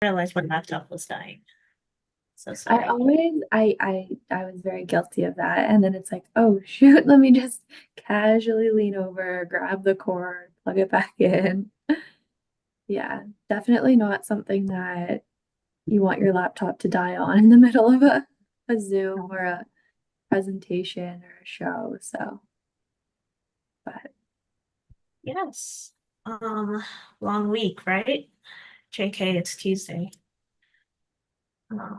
Realized my laptop was dying. So sorry. I was very guilty of that. And then it's like, oh shoot, let me just casually lean over, grab the cord, plug it back in. Yeah, definitely not something that you want your laptop to die on in the middle of a Zoom or a presentation or a show. So, but Yes. Long week, right? JK, it's Tuesday. Uh,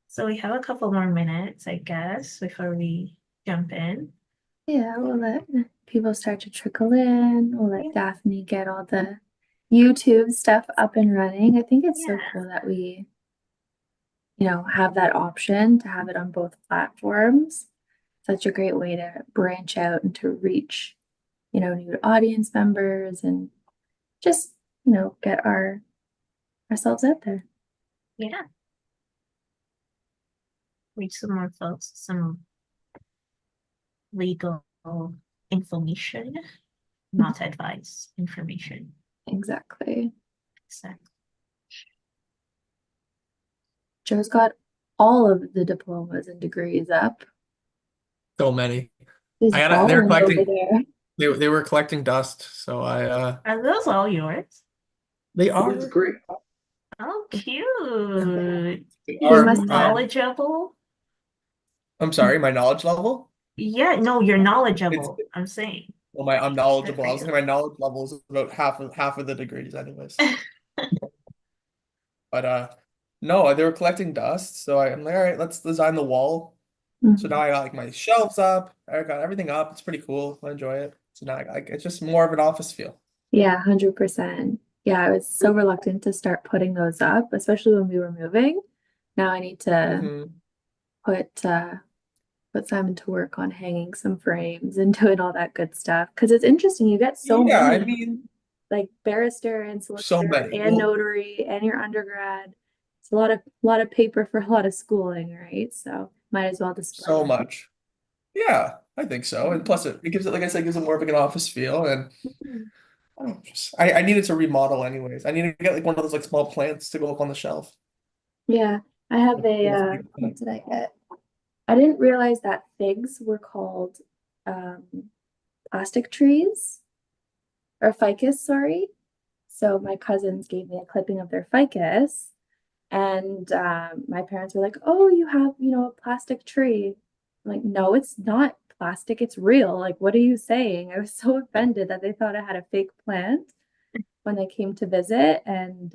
so we have a couple more minutes, I guess, before we jump in. yeah, we'll let people start to trickle in. We'll let Yeah. Daphne get all the YouTube stuff up and running. I think it's so Yeah. cool that we have that option to have it on both platforms. Such a great way to branch out and to reach, new audience members and just, get ourselves out there. Yeah. Reach some more folks, some legal information, not advice, information. Exactly. Exactly. Joe's got all of the diplomas and degrees up. So many. He's I got they were balling over collecting there. they were collecting dust, so Are those all yours? they That's are great. Oh, cute. they He He's must are have. knowledgeable. I'm sorry, my knowledge level? Yeah, no, you're It's knowledgeable. I'm saying. well I'm Good knowledgeable. for I was you. saying my knowledge level is about half of the degrees anyways. But no, they were collecting dust, so I'm like, all right, let's design the wall. So now Mhm. I got like my shelves up, I got everything up. It's pretty cool. I enjoy it. So now it's just more of an office feel. Yeah, 100%. Yeah, I was so reluctant to start putting those up, especially when we were moving. Now I need to Hmm. put put Simon to work on hanging some frames and doing all that good stuff. Because it's interesting, you get so Yeah, I many, mean, like barrister and so solicitor many. and Well, notary and your undergrad. It's a lot of paper for a lot of schooling, right? So might as well display so it. much. Yeah, I think so. And plus it gives it, like I said, gives it more of like an office feel. And Mhm. I needed to remodel anyways. I needed to get like one of those like small plants to go up on the shelf. Yeah, I have a what did I get? I didn't realize that figs were called um plastic trees or ficus, sorry. So my cousins gave me a clipping of their ficus, and my parents were like, "Oh, you have, a plastic tree." I'm like, "No, it's not plastic. It's real. Like, what are you saying?" I was so offended that they thought I had a fake plant when they came to visit, and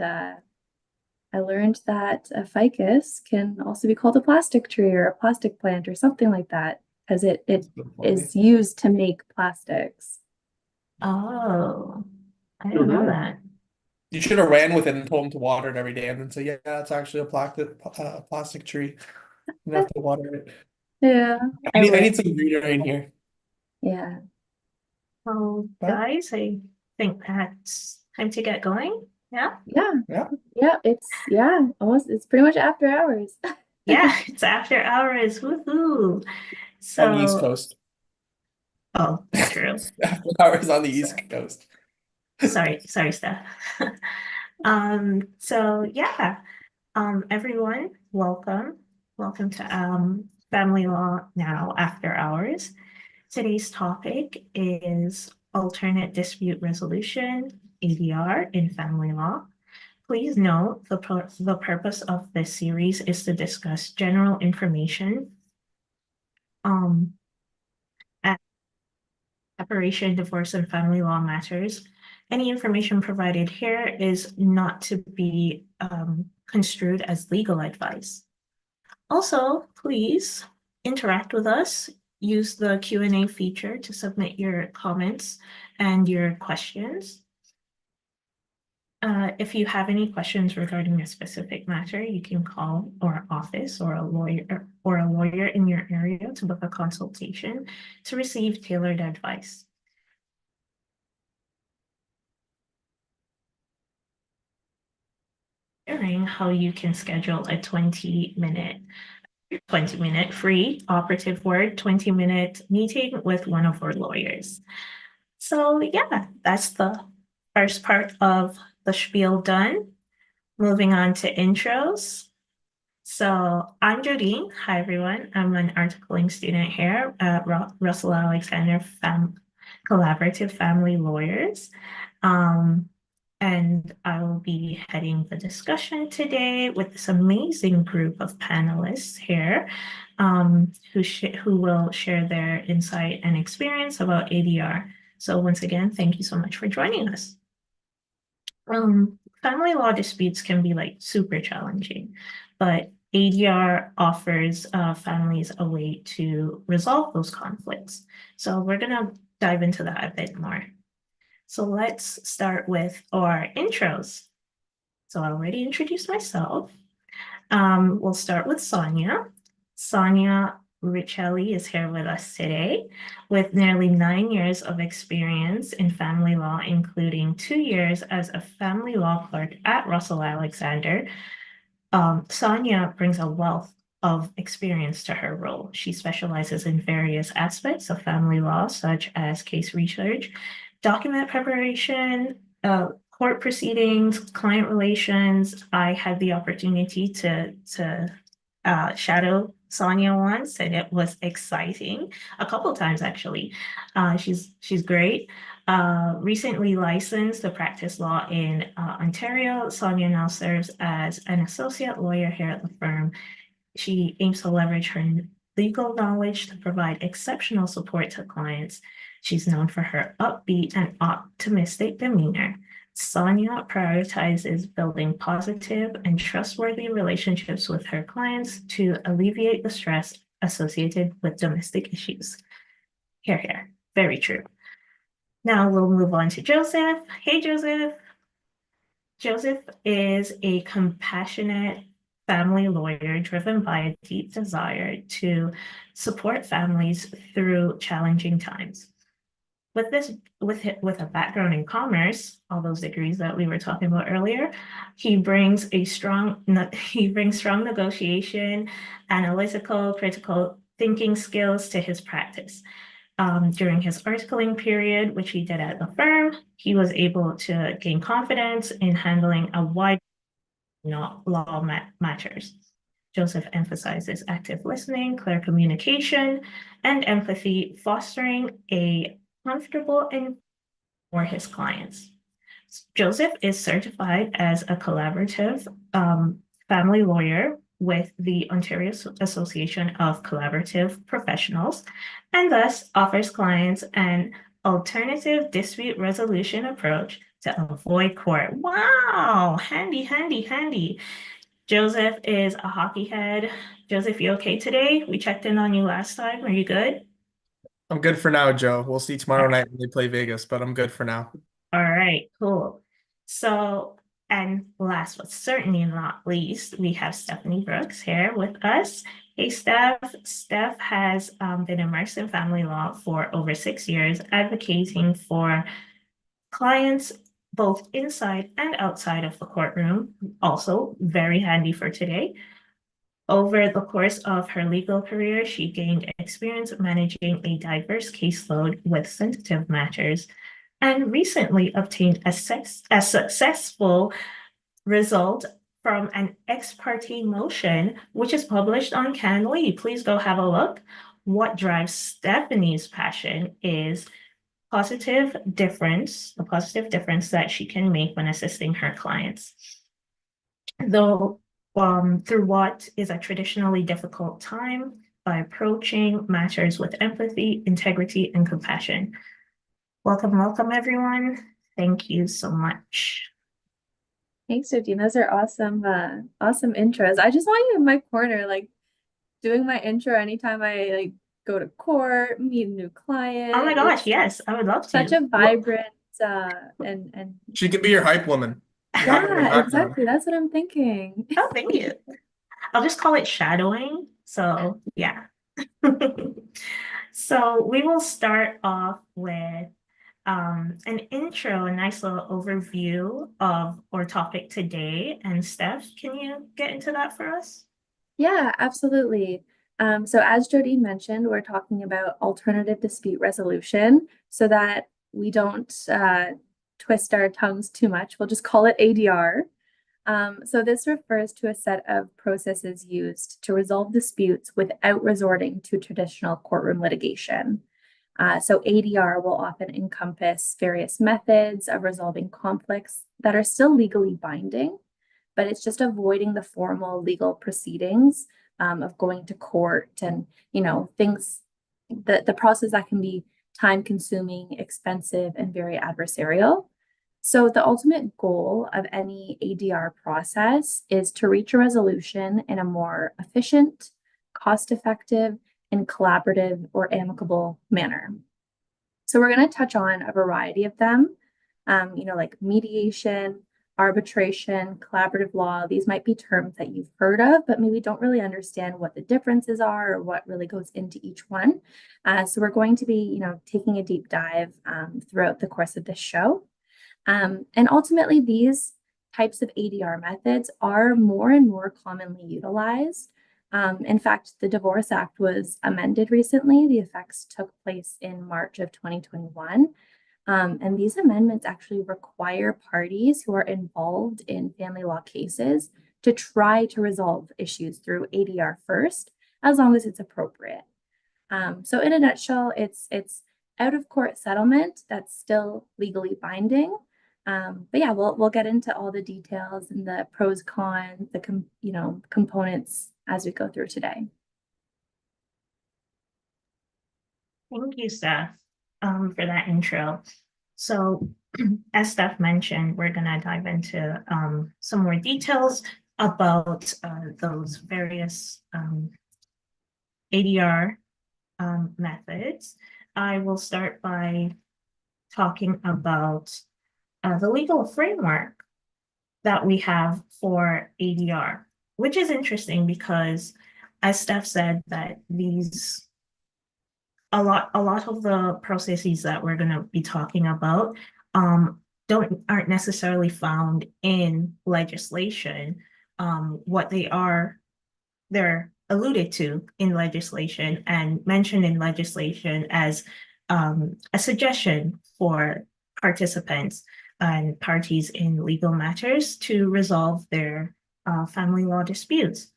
I learned that a ficus can also be called a plastic tree or a plastic plant or something like that because it It's so funny. is used to make plastics. Oh, I didn't know that. You should have ran with it and told him to water it every day and then say, yeah, it's actually a plastic tree. You have to water it. Yeah, I I need, I wish. need some greenery in here. Yeah. Well, But guys, I think that's time to get going. Yeah. Yeah. yeah, Yeah, it's pretty much after hours. Yeah, it's after hours. Woohoo. on the East So, Coast. oh, true. After hours on the East Sorry. Coast. Sorry, Steph. So yeah, everyone, welcome. Welcome to Family Law Now After Hours. Today's topic is alternate dispute resolution, ADR, in family law. Please note the purpose of this series is to discuss general information um, at separation, divorce, and family law matters. Any information provided here is not to be construed as legal advice. Also, please interact with us. Use the Q&A feature to submit your comments and your questions. If you have any questions regarding a specific matter, you can call our office or a lawyer in your area to book a consultation to receive tailored advice. Sharing how you can schedule a 20-minute free operative word 20-minute meeting with one of our lawyers. So yeah, that's the first part of the spiel done. Moving on to intros. So I'm Jodeen. Hi, everyone. I'm an articling student here at Russell Alexander Collaborative Family Lawyers. And I will be heading the discussion today with this amazing group of panelists here who will share their insight and experience about ADR. So once again, thank you so much for joining us. Family law disputes can be like super challenging, but ADR offers families a way to resolve those conflicts. So we're gonna dive into that a bit more. So let's start with our intros. So I already introduced myself. We'll start with Sonia. Sonia Richelli is here with us today with nearly 9 years of experience in family law, including 2 years as a family law clerk at Russell Alexander. Sonia brings a wealth of experience to her role. She specializes in various aspects of family law, such as case research, document preparation, court proceedings, client relations. I had the opportunity to shadow Sonia once, and it was exciting a couple times actually. She's great. Recently licensed to practice law in Ontario, Sonia now serves as an associate lawyer here at the firm. She aims to leverage her legal knowledge to provide exceptional support to clients. She's known for her upbeat and optimistic demeanor. Sonia prioritizes building positive and trustworthy relationships with her clients to alleviate the stress associated with domestic issues. Here, here. Very true. Now we'll move on to Joseph. Hey, Joseph. Joseph is a compassionate family lawyer driven by a deep desire to support families through challenging times. With a background in commerce, all those degrees that we were talking about earlier, he brings strong negotiation, analytical, critical thinking skills to his practice. During his articling period, which he did at the firm, he was able to gain confidence in handling a wide law matters. Joseph emphasizes active listening, clear communication, and empathy, fostering a comfortable environment for his clients. Joseph is certified as a collaborative family lawyer with the Ontario Association of Collaborative Professionals, and thus offers clients an alternative dispute resolution approach to avoid court. Wow, handy, handy, handy. Joseph is a hockey head. Joseph, you okay today? We checked in on you last time. Are you good? I'm good for now, Joe. We'll see tomorrow night when they play Vegas, but I'm good for now. All right, cool. So, and last but certainly not least, we have Stephanie Brooks here with us. Hey, Steph. Steph has been immersed in family law for over 6 years, advocating for clients both inside and outside of the courtroom. Also, very handy for today. Over the course of her legal career, she gained experience managing a diverse caseload with sensitive matters and recently obtained a successful result from an ex parte motion, which is published on Canly. Please go have a look. What drives Stephanie's passion is the positive difference that she can make when assisting her clients. Though through what is a traditionally difficult time by approaching matters with empathy, integrity, and compassion. Welcome, welcome, everyone. Thank you so much. Thanks, Jodeen. Those are awesome, awesome intros. I just want you in my corner, like doing my intro anytime I like go to court, meet a new client. Oh my gosh, yes, I would love to. Such a vibrant and She could be your hype woman. yeah, exactly. That's what I'm thinking. Oh, thank you. I'll just call it shadowing. So yeah. So we will start off with an intro, a nice little overview of our topic today. And Steph, can you get into that for us? Yeah, absolutely. So as Jodeen mentioned, we're talking about alternative dispute resolution so that we don't twist our tongues too much. We'll just call it ADR. So this refers to a set of processes used to resolve disputes without resorting to traditional courtroom litigation. So ADR will often encompass various methods of resolving conflicts that are still legally binding, but it's just avoiding the formal legal proceedings of going to court and, things, the process that can be time consuming, expensive, and very adversarial. So the ultimate goal of any ADR process is to reach a resolution in a more efficient, cost-effective, and collaborative or amicable manner. So we're going to touch on a variety of them, like mediation, arbitration, collaborative law. These might be terms that you've heard of, but maybe don't really understand what the differences are or what really goes into each one. So we're going to be, taking a deep dive throughout the course of this show. And ultimately, these types of ADR methods are more and more commonly utilized. In fact, the Divorce Act was amended recently. The effects took place in March of 2021. And these amendments actually require parties who are involved in family law cases to try to resolve issues through ADR first, as long as it's appropriate. So in a nutshell, it's out of court settlement that's still legally binding. But yeah, we'll get into all the details and the pros, cons, the components as we go through today. Thank you, Steph, for that intro. So, as Steph mentioned, we're gonna dive into some more details about those various ADR methods. I will start by talking about the legal framework that we have for ADR, which is interesting because, as Steph said, that a lot of the processes that we're going to be talking about aren't necessarily found in legislation. What they're alluded to in legislation and mentioned in legislation as a suggestion for participants and parties in legal matters to resolve their family law disputes.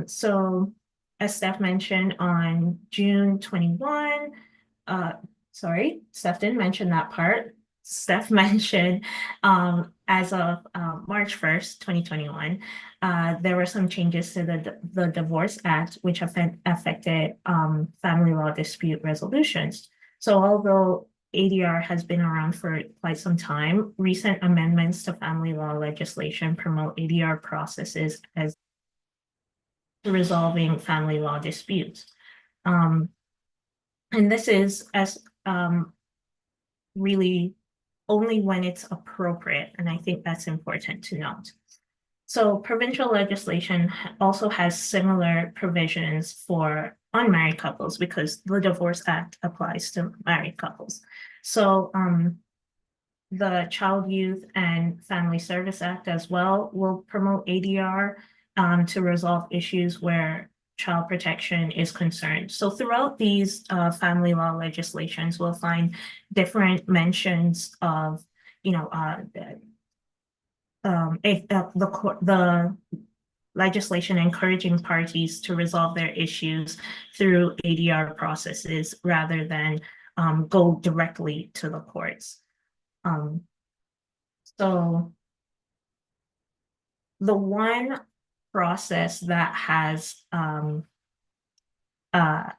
So as Steph mentioned, on June 21, sorry, Steph didn't mention that part. Steph mentioned as of March 1st, 2021, there were some changes to the Divorce Act, which affected family law dispute resolutions. So although ADR has been around for quite some time, recent amendments to family law legislation promote ADR processes as resolving family law disputes. And this is as really only when it's appropriate, and I think that's important to note. So provincial legislation also has similar provisions for unmarried couples because the Divorce Act applies to married couples. So the Child, Youth, and Family Service Act as well will promote ADR to resolve issues where child protection is concerned. So throughout these family law legislations, we'll find different mentions of, the legislation encouraging parties to resolve their issues through ADR processes rather than go directly to the courts. So the one process that has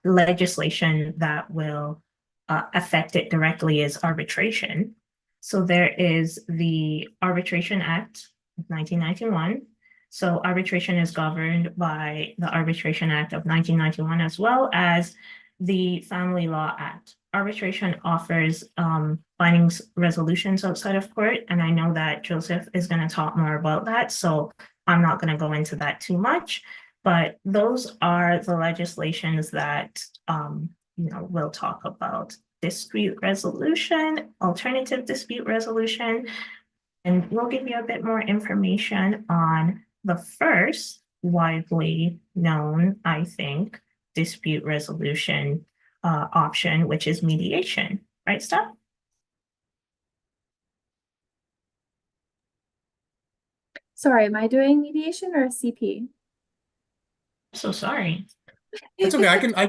legislation that will affect it directly is arbitration. So there is the Arbitration Act of 1991. So arbitration is governed by the Arbitration Act of 1991 as well as the Family Law Act. Arbitration offers binding resolutions outside of court, and I know that Joseph is going to talk more about that, so I'm not going to go into that too much, but those are the legislations that we'll talk about. Dispute resolution, alternative dispute resolution, and we'll give you a bit more information on the first widely known, I think, dispute resolution option, which is mediation. Right, Steph? Sorry, am I doing mediation or a CP? So sorry. It's okay. I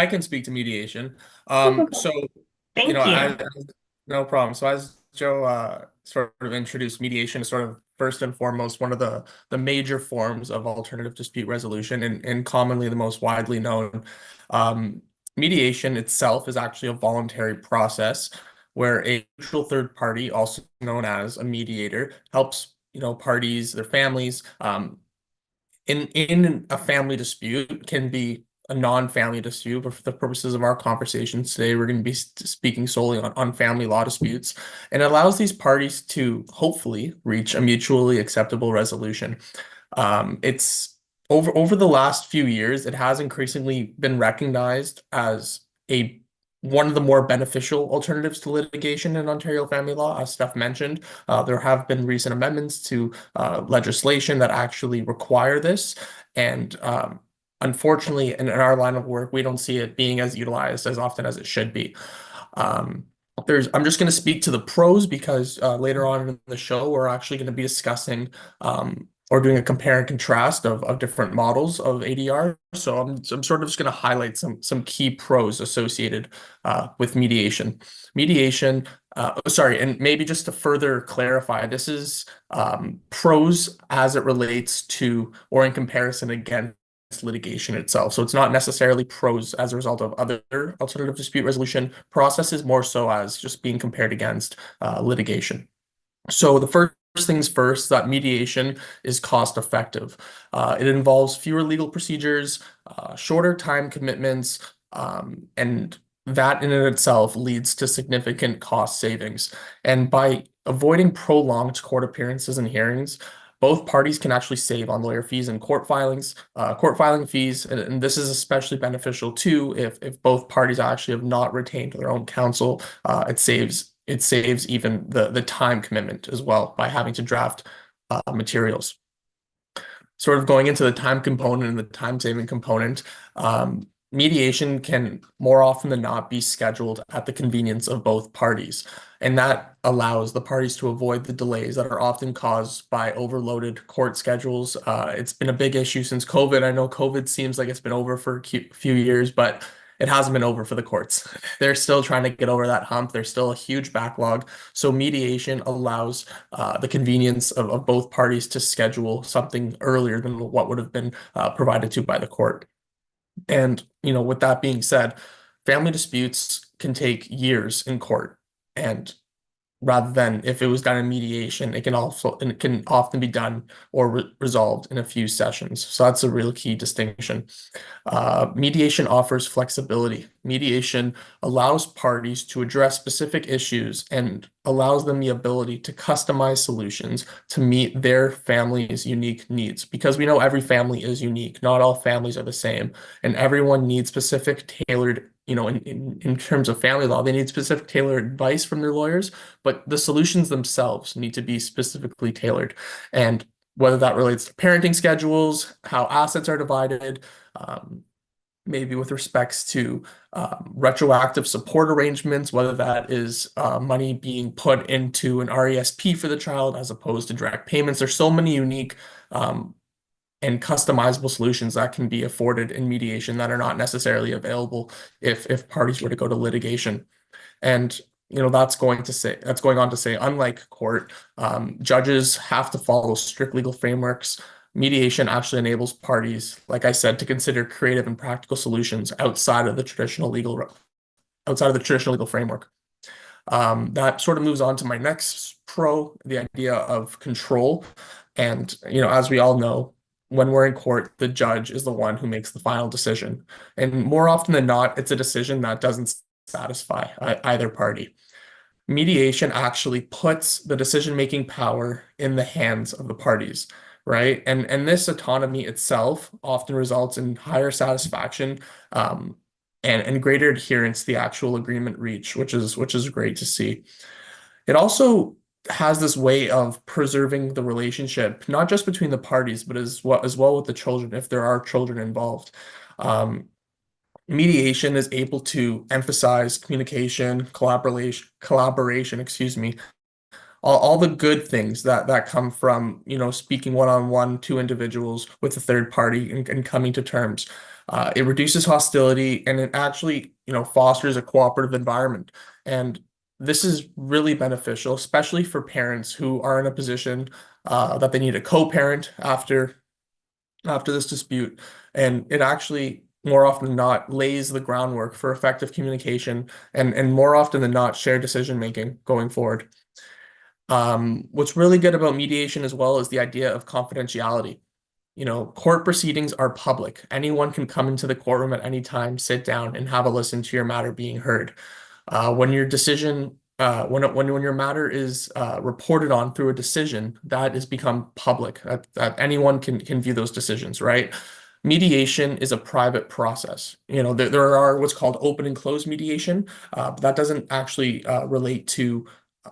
can speak to mediation. Cool, cool, So cool. Thank you. no problem. So as Joe sort of introduced, mediation is sort of first and foremost one of the major forms of alternative dispute resolution and commonly the most widely known. Um, Mediation itself is actually a voluntary process where a neutral third party, also known as a mediator, helps parties, their families, in a family dispute can be a non-family dispute, but for the purposes of our conversation today, we're going to be speaking solely on family law disputes, and it allows these parties to hopefully reach a mutually acceptable resolution. It's over the last few years, it has increasingly been recognized as a one of the more beneficial alternatives to litigation in Ontario family law, as Steph mentioned. There have been recent amendments to legislation that actually require this, and unfortunately, in our line of work, we don't see it being as utilized as often as it should be. Um, I'm just going to speak to the pros because later on in the show, we're actually going to be discussing or doing a compare and contrast of different models of ADR. So I'm sort of just going to highlight some key pros associated with mediation. Mediation, sorry, and maybe just to further clarify, this is pros as it relates to or in comparison against litigation itself. So it's not necessarily pros as a result of other alternative dispute resolution processes, more so as just being compared against litigation. So the first things first, that mediation is cost effective. It involves fewer legal procedures, shorter time commitments, and that in and itself leads to significant cost savings. And by avoiding prolonged court appearances and hearings, both parties can actually save on lawyer fees and court filing fees, and this is especially beneficial too if both parties actually have not retained their own counsel. It saves even the time commitment as well by having to draft materials. Sort of going into the time component and the time saving component, mediation can more often than not be scheduled at the convenience of both parties. And that allows the parties to avoid the delays that are often caused by overloaded court schedules. It's been a big issue since COVID. I know COVID seems like it's been over for a few years, but it hasn't been over for the courts. They're still trying to get over that hump. There's still a huge backlog. So mediation allows the convenience of both parties to schedule something earlier than what would have been provided to by the court. And, with that being said, family disputes can take years in court. And rather than if it was done in mediation, it can often be done or resolved in a few sessions. So that's a real key distinction. Mediation offers flexibility. Mediation allows parties to address specific issues and allows them the ability to customize solutions to meet their family's unique needs. Because we know every family is unique, not all families are the same, and everyone needs specific tailored, in terms of family law, they need specific tailored advice from their lawyers, but the solutions themselves need to be specifically tailored. And whether that relates to parenting schedules, how assets are divided, maybe with respects to retroactive support arrangements, whether that is money being put into an RESP for the child as opposed to direct payments. There's so many unique and customizable solutions that can be afforded in mediation that are not necessarily available if parties were to go to litigation. And that's going on to say, unlike court, judges have to follow strict legal frameworks. Mediation actually enables parties, like I said, to consider creative and practical solutions outside of the traditional legal framework. That sort of moves on to my next pro, the idea of control. And as we all know, when we're in court, the judge is the one who makes the final decision. And more often than not, it's a decision that doesn't satisfy either party. Mediation actually puts the decision-making power in the hands of the parties, right? And this autonomy itself often results in higher satisfaction, and greater adherence to the actual agreement reach, which is great to see. It also has this way of preserving the relationship, not just between the parties, but as well with the children, if there are children involved. Mediation is able to emphasize communication, collaboration, excuse me, all the good things that come from, speaking one-on-one to individuals with a third party and coming to terms. It reduces hostility and it actually, fosters a cooperative environment. And this is really beneficial, especially for parents who are in a position that they need a co-parent after this dispute. And it actually, more often than not, lays the groundwork for effective communication and more often than not, shared decision making going forward. What's really good about mediation as well is the idea of confidentiality. Court proceedings are public. Anyone can come into the courtroom at any time, sit down, and have a listen to your matter being heard. When your matter is reported on through a decision, that has become public. That anyone can view those decisions, right? Mediation is a private process. There are what's called open and closed mediation, but that doesn't actually relate to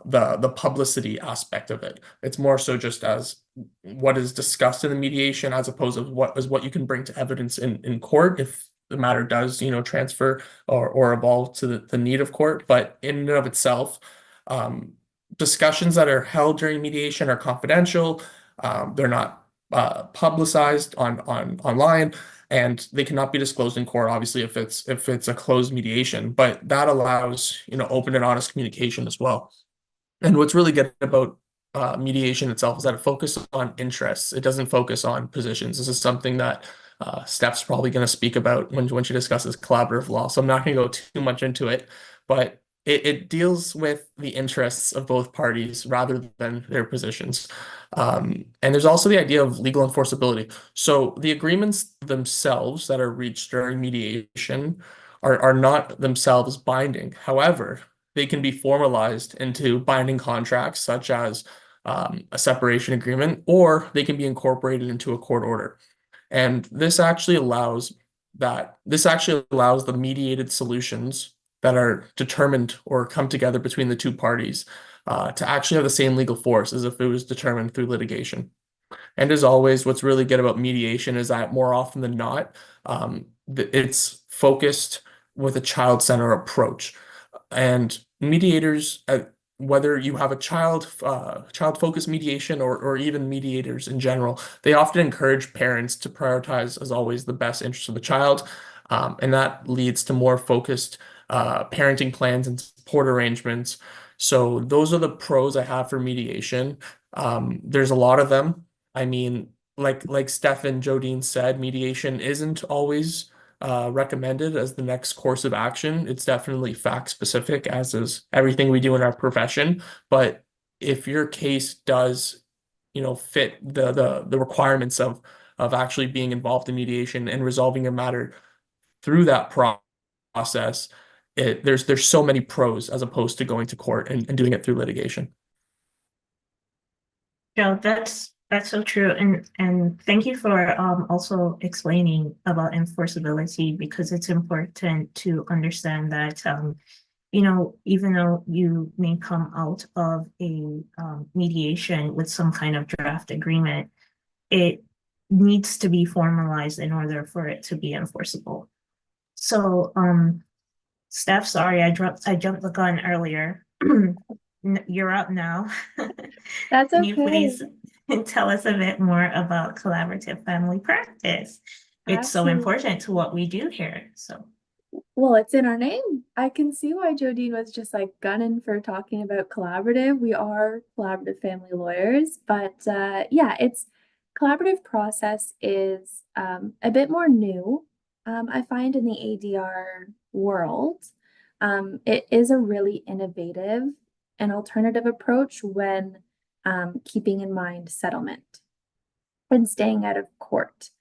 the publicity aspect of it. It's more so just as what is discussed in the mediation as opposed to what you can bring to evidence in court if the matter does, transfer or evolve to the need of court. But in and of itself, discussions that are held during mediation are confidential. They're not publicized online, and they cannot be disclosed in court, obviously, if it's a closed mediation. But that allows, open and honest communication as well. And what's really good about mediation itself is that it focuses on interests. It doesn't focus on positions. This is something that Steph's probably going to speak about when she discusses collaborative law. So I'm not going to go too much into it, but it deals with the interests of both parties rather than their positions. And there's also the idea of legal enforceability. So the agreements themselves that are reached during mediation are not themselves binding. However, they can be formalized into binding contracts, such as a separation agreement, or they can be incorporated into a court order. And this actually allows the mediated solutions that are determined or come together between the two parties to actually have the same legal force as if it was determined through litigation. And as always, what's really good about mediation is that more often than not, it's focused with a child-centered approach. And mediators, whether you have a child-focused mediation or even mediators in general, they often encourage parents to prioritize, as always, the best interest of the child. And that leads to more focused parenting plans and support arrangements. So those are the pros I have for mediation. There's a lot of them. I mean, like Steph and Jodeen said, mediation isn't always recommended as the next course of action. It's definitely fact specific, as is everything we do in our profession. But if your case does, fit the requirements of actually being involved in mediation and resolving a matter through that process, there's so many pros as opposed to going to court and doing it through litigation. Yeah, that's so true. And thank you for also explaining about enforceability, because it's important to understand that even though you may come out of a mediation with some kind of draft agreement, it needs to be formalized in order for it to be enforceable. So Steph, sorry, I jumped the gun earlier. You're up now. That's Can you okay. please tell us a bit more about collaborative family practice? It's so Absolutely. important to what we do here. So, Well, it's in our name. I can see why Jodeen was just like gunning for talking about collaborative. We are collaborative family lawyers, but yeah, it's collaborative process is a bit more new. I find in the ADR world, it is a really innovative and alternative approach when keeping in mind settlement and staying out of court.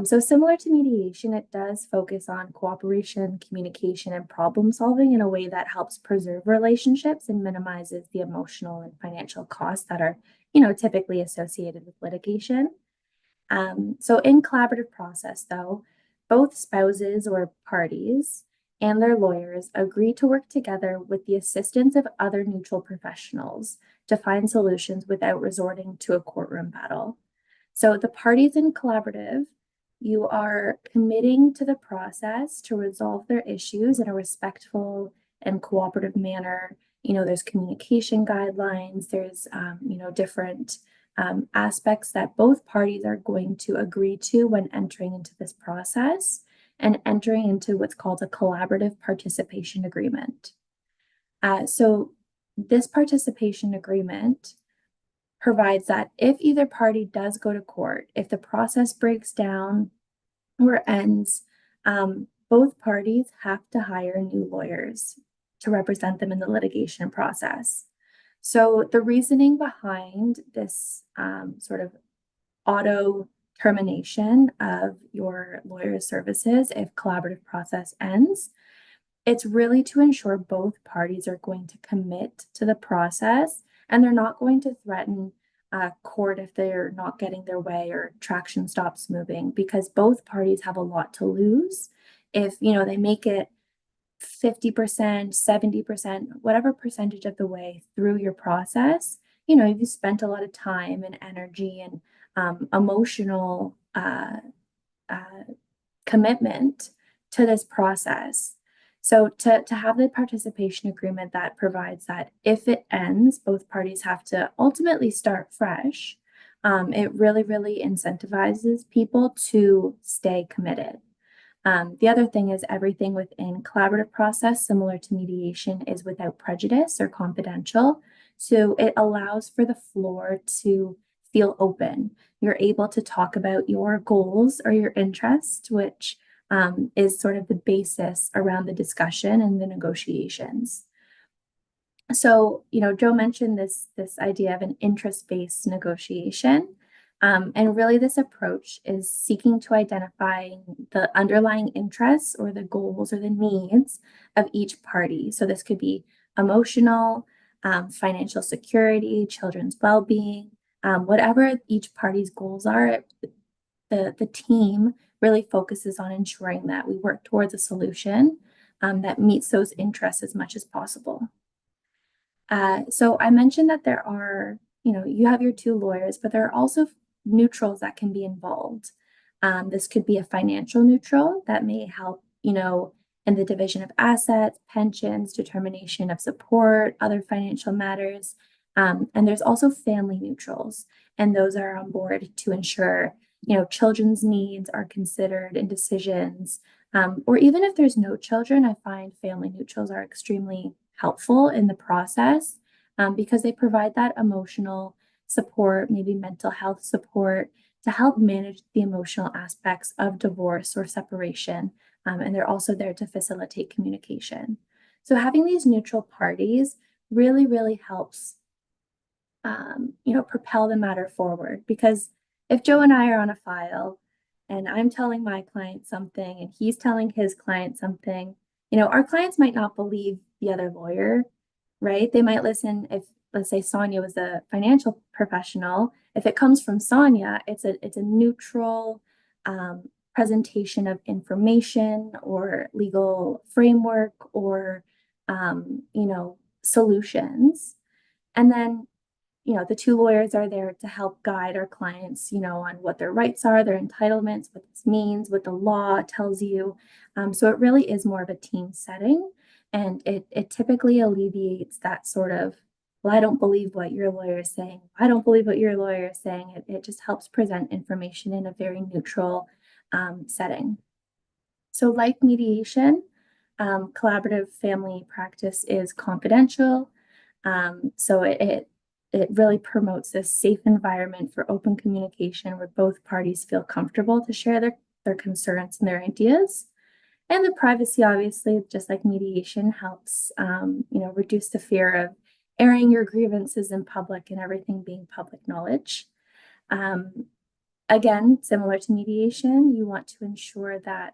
So similar to mediation, it does focus on cooperation, communication, and problem solving in a way that helps preserve relationships and minimizes the emotional and financial costs that are, typically associated with litigation. So in collaborative process, though, both spouses or parties and their lawyers agree to work together with the assistance of other neutral professionals to find solutions without resorting to a courtroom battle. So the parties in collaborative, you are committing to the process to resolve their issues in a respectful and cooperative manner There's communication guidelines, there's, different aspects that both parties are going to agree to when entering into this process and entering into what's called a collaborative participation agreement. So this participation agreement provides that if either party does go to court, if the process breaks down or ends, both parties have to hire new lawyers to represent them in the litigation process. So the reasoning behind this sort of auto termination of your lawyer's services if collaborative process ends, it's really to ensure both parties are going to commit to the process and they're not going to threaten court if they're not getting their way or traction stops moving, because both parties have a lot to lose if they make it 50%, 70%, whatever percentage of the way through your process. You've spent a lot of time and energy and emotional commitment to this process. So to have the participation agreement that provides that if it ends, both parties have to ultimately start fresh. It really, really incentivizes people to stay committed. The other thing is everything within collaborative process, similar to mediation, is without prejudice or confidential. So it allows for the floor to feel open. You're able to talk about your goals or your interests, which is sort of the basis around the discussion and the negotiations. So, Joe mentioned this idea of an interest-based negotiation. And really this approach is seeking to identify the underlying interests or the goals or the needs of each party. So this could be emotional, financial security, children's well-being, whatever each party's goals are. The team really focuses on ensuring that we work towards a solution that meets those interests as much as possible. So I mentioned that there are, you have your two lawyers, but there are also neutrals that can be involved. This could be a financial neutral that may help, in the division of assets, pensions, determination of support, other financial matters. And there's also family neutrals, and those are on board to ensure, children's needs are considered in decisions. Or even if there's no children, I find family neutrals are extremely helpful in the process because they provide that emotional support, maybe mental health support, to help manage the emotional aspects of divorce or separation. And they're also there to facilitate communication. So having these neutral parties really, really helps, propel the matter forward. Because if Joe and I are on a file and I'm telling my client something and he's telling his client something, our clients might not believe the other lawyer, right? They might listen if, let's say, Sonia was a financial professional. If it comes from Sonia, it's a neutral presentation of information or legal framework or, solutions. And then, the two lawyers are there to help guide our clients, on what their rights are, their entitlements, what this means, what the law tells you. So it really is more of a team setting. And it typically alleviates that sort of, well, I don't believe what your lawyer is saying. I don't believe what your lawyer is saying. It just helps present information in a very neutral setting. So like mediation, collaborative family practice is confidential. So it really promotes this safe environment for open communication where both parties feel comfortable to share their concerns and their ideas. And the privacy, obviously, just like mediation, helps reduce the fear of airing your grievances in public and everything being public knowledge. Again, similar to mediation, you want to ensure that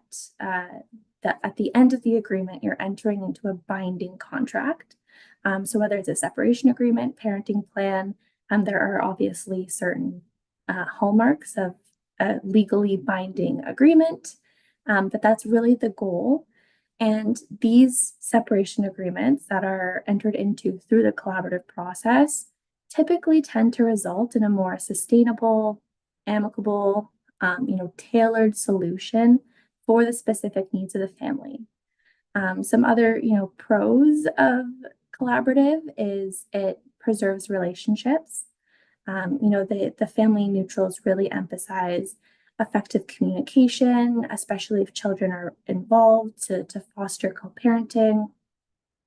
at the end of the agreement, you're entering into a binding contract. So whether it's a separation agreement, parenting plan, there are obviously certain hallmarks of a legally binding agreement, but that's really the goal. And these separation agreements that are entered into through the collaborative process typically tend to result in a more sustainable, amicable, tailored solution for the specific needs of the family. Some other, pros of collaborative is it preserves relationships. The family neutrals really emphasize effective communication, especially if children are involved to foster co-parenting.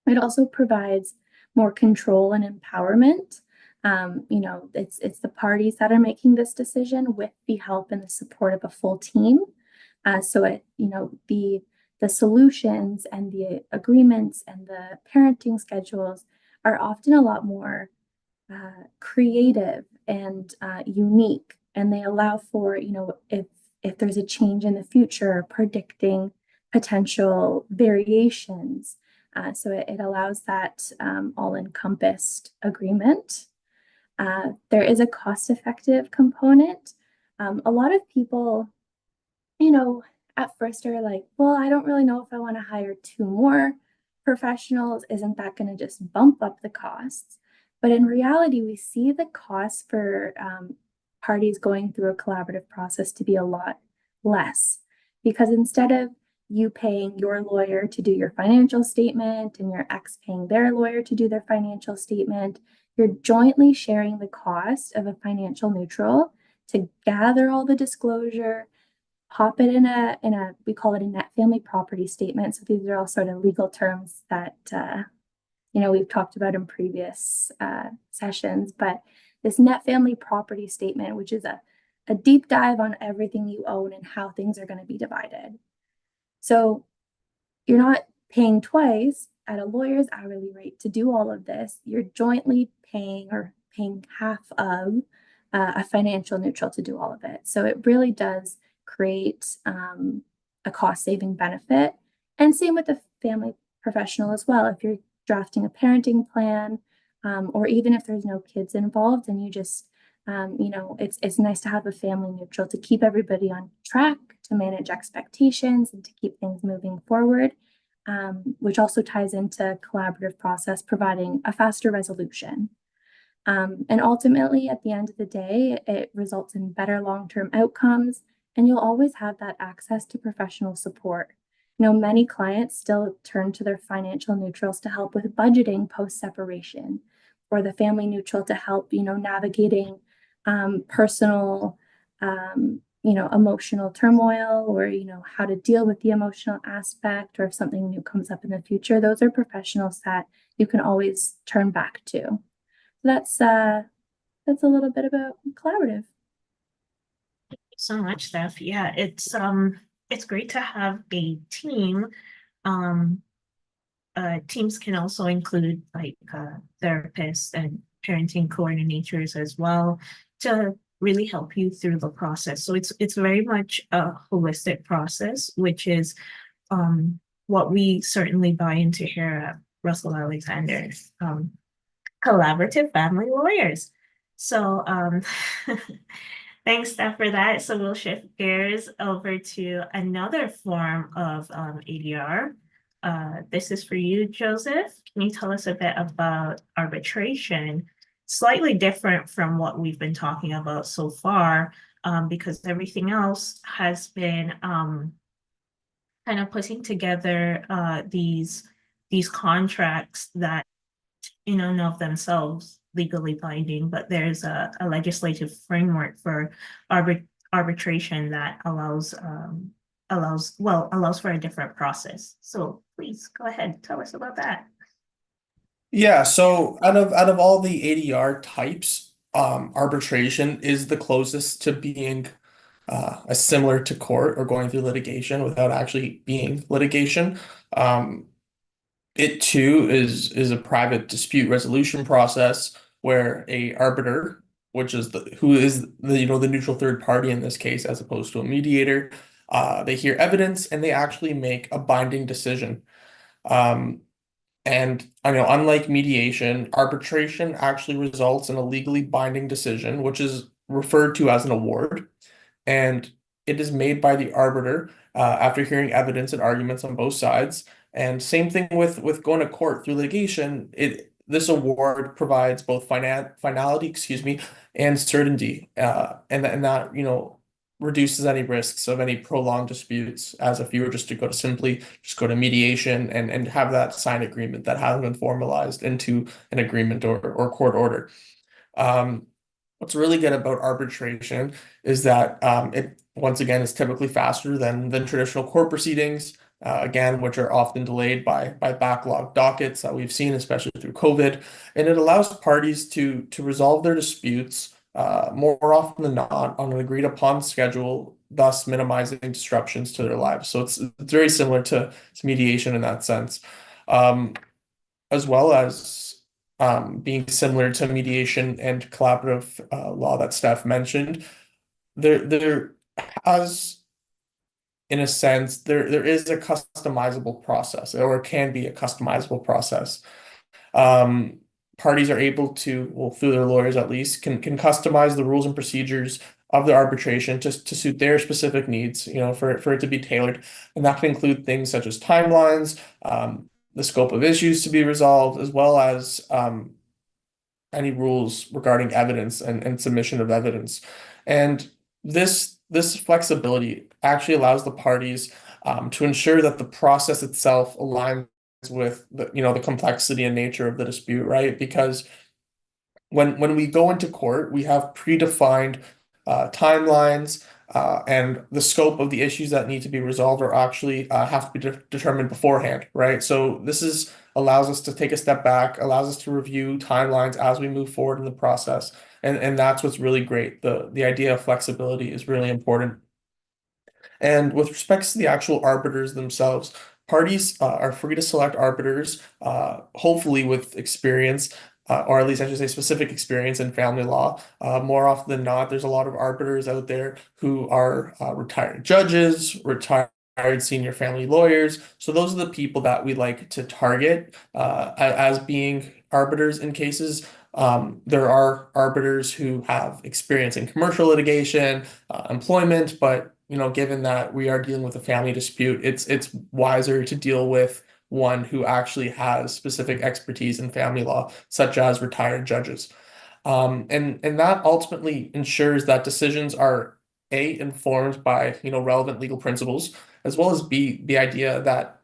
It also provides more control and empowerment. It's the parties that are making this decision with the help and the support of a full team. The solutions and the agreements and the parenting schedules are often a lot more creative and unique, and they allow for, if there's a change in the future, predicting potential variations. So it allows that all-encompassed agreement. There is a cost-effective component. A lot of people, at first are like, well, I don't really know if I want to hire 2 more professionals. Isn't that going to just bump up the costs? But in reality, we see the cost for parties going through a collaborative process to be a lot less, because instead of you paying your lawyer to do your financial statement and your ex paying their lawyer to do their financial statement, you're jointly sharing the cost of a financial neutral to gather all the disclosure, pop it in we call it a net family property statement. So these are all sort of legal terms that we've talked about in previous sessions, but this net family property statement, which is a deep dive on everything you own and how things are going to be divided. So you're not paying twice at a lawyer's hourly rate to do all of this. You're jointly paying half of a financial neutral to do all of it. So it really does create a cost-saving benefit. And same with the family professional as well. If you're drafting a parenting plan, or even if there's no kids involved and you just, it's nice to have a family neutral to keep everybody on track, to manage expectations and to keep things moving forward, which also ties into collaborative process, providing a faster resolution. And ultimately, at the end of the day, it results in better long-term outcomes, and you'll always have that access to professional support. Many clients still turn to their financial neutrals to help with budgeting post-separation, or the family neutral to help, navigating personal, emotional turmoil, or, how to deal with the emotional aspect, or if something new comes up in the future. Those are professionals that you can always turn back to. That's a little bit about collaborative. Thank you so much, Steph. Yeah, it's great to have a team. Teams can also include like therapists and parenting coordinators as well to really help you through the process. So it's very much a holistic process, which is what we certainly buy into here at Russell Alexander, collaborative family lawyers. So thanks, Steph, for that. So we'll shift gears over to another form of ADR. This is for you, Joseph. Can you tell us a bit about arbitration? Slightly different from what we've been talking about so far, because everything else has been kind of putting together these contracts that in and of themselves legally binding, but there's a legislative framework for arbitration that allows for a different process. So please go ahead, tell us about that. Yeah, so out of all the ADR types, arbitration is the closest to being similar to court or going through litigation without actually being litigation. It too is a private dispute resolution process where a arbiter, which is the neutral third party in this case, as opposed to a mediator, they hear evidence and they actually make a binding decision. And unlike mediation, arbitration actually results in a legally binding decision, which is referred to as an award, and it is made by the arbiter after hearing evidence and arguments on both sides. And same thing with going to court through litigation. This award provides both finality, and certainty, and that reduces any risks of any prolonged disputes, as if you were just to simply go to mediation and have that signed agreement that hasn't been formalized into an agreement or court order. What's really good about arbitration is that it once again is typically faster than traditional court proceedings. Again, which are often delayed by backlog dockets that we've seen, especially through COVID, and it allows parties to resolve their disputes more often than not on an agreed upon schedule, thus minimizing disruptions to their lives. So it's very similar to mediation in that sense, as well as being similar to mediation and collaborative law that Steph mentioned. There has, in a sense, there is a customizable process, or can be a customizable process. Parties are able to, well, through their lawyers at least, can customize the rules and procedures of the arbitration to suit their specific needs, for it to be tailored. And that can include things such as timelines, the scope of issues to be resolved, as well as any rules regarding evidence and submission of evidence. And this flexibility actually allows the parties to ensure that the process itself aligns with the complexity and nature of the dispute, right? Because when we go into court, we have predefined timelines, and the scope of the issues that need to be resolved are actually have to be determined beforehand, right? So this allows us to take a step back, allows us to review timelines as we move forward in the process, and that's what's really great. The idea of flexibility is really important. And with respects to the actual arbiters themselves, parties are free to select arbiters, hopefully with experience, or at least I should say specific experience in family law. More often than not, there's a lot of arbiters out there who are retired judges, retired senior family lawyers. So those are the people that we like to target as being arbiters in cases. There are arbiters who have experience in commercial litigation, employment, but given that we are dealing with a family dispute, it's wiser to deal with one who actually has specific expertise in family law, such as retired judges. And that ultimately ensures that decisions are A, informed by relevant legal principles, as well as B, the idea that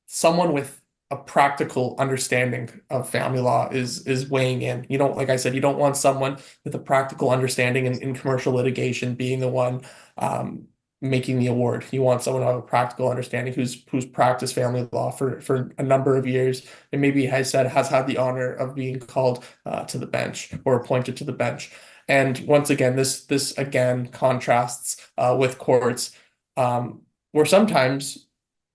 someone with a practical understanding of family law is weighing in. Like I said, you don't want someone with a practical understanding in commercial litigation being the one making the award. You want someone to have a practical understanding who's practiced family law for a number of years, and maybe has had the honor of being called to the bench or appointed to the bench. And once again, this again contrasts with courts, where sometimes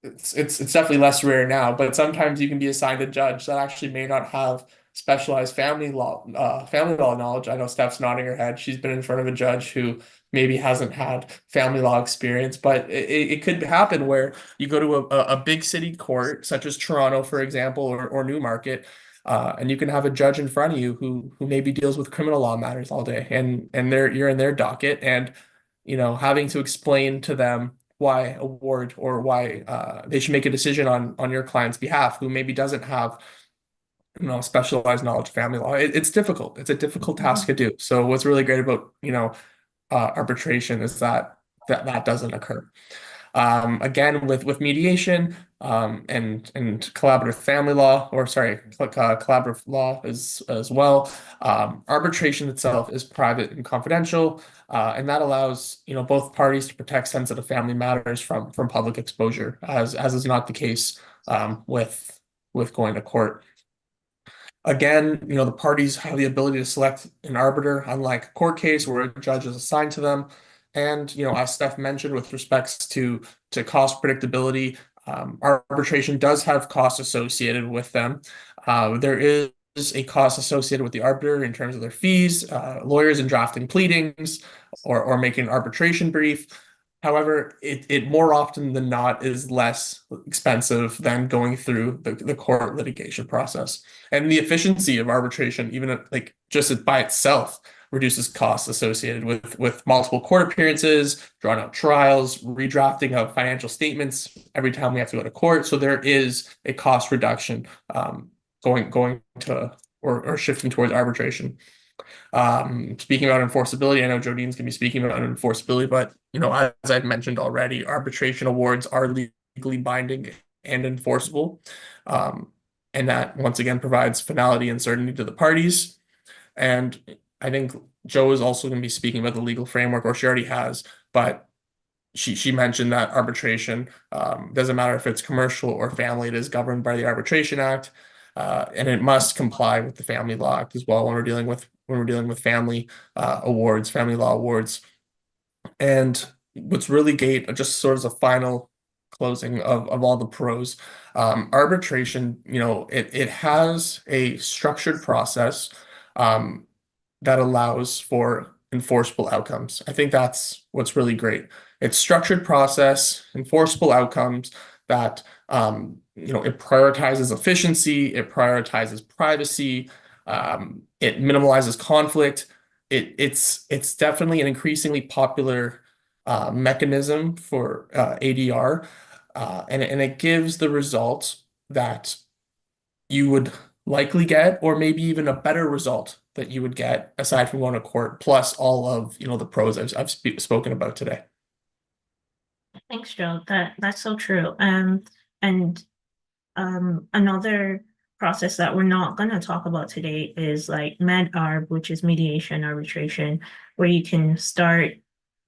it's definitely less rare now, but sometimes you can be assigned a judge that actually may not have specialized family law knowledge. I know Steph's nodding her head. She's been in front of a judge who maybe hasn't had family law experience, but it could happen where you go to a big city court, such as Toronto, for example, or Newmarket, and you can have a judge in front of you who maybe deals with criminal law matters all day, and you're in their docket, and having to explain to them why award or why they should make a decision on your client's behalf, who maybe doesn't have specialized knowledge of family law. It's difficult. It's a difficult task to do. So what's really great about arbitration is that doesn't occur. Again, with mediation and collaborative family law, or sorry, collaborative law as well. Arbitration itself is private and confidential, and that allows both parties to protect sensitive family matters from public exposure, as is not the case with going to court. Again, the parties have the ability to select an arbiter, unlike a court case where a judge is assigned to them. And, as Steph mentioned, with respects to cost predictability, arbitration does have costs associated with them. There is a cost associated with the arbiter in terms of their fees, lawyers in drafting pleadings, or making an arbitration brief. However, it more often than not is less expensive than going through the court litigation process. And the efficiency of arbitration, even like just by itself, reduces costs associated with multiple court appearances, drawn out trials, redrafting of financial statements every time we have to go to court. So there is a cost reduction going to or shifting towards arbitration. Speaking about enforceability, I know Jodeen's gonna be speaking about enforceability, but as I've mentioned already, arbitration awards are legally binding and enforceable. And that once again provides finality and certainty to the parties. And I think Joe is also going to be speaking about the legal framework, or she already has, but she mentioned that arbitration doesn't matter if it's commercial or family, it is governed by the Arbitration Act, and it must comply with the Family Law Act as well when we're dealing with family awards, family law awards. And what's really great, just sort of a final closing of all the pros, arbitration, it has a structured process that allows for enforceable outcomes. I think that's what's really great. It's structured process, enforceable outcomes that it prioritizes efficiency, it prioritizes privacy, it minimalizes conflict. It's definitely an increasingly popular mechanism for ADR, and it gives the results that you would likely get, or maybe even a better result that you would get aside from going to court, plus all of the pros I've spoken about today. Thanks, Joe. That's so true. And another process that we're not going to talk about today is like med-arb, which is mediation arbitration, where you can start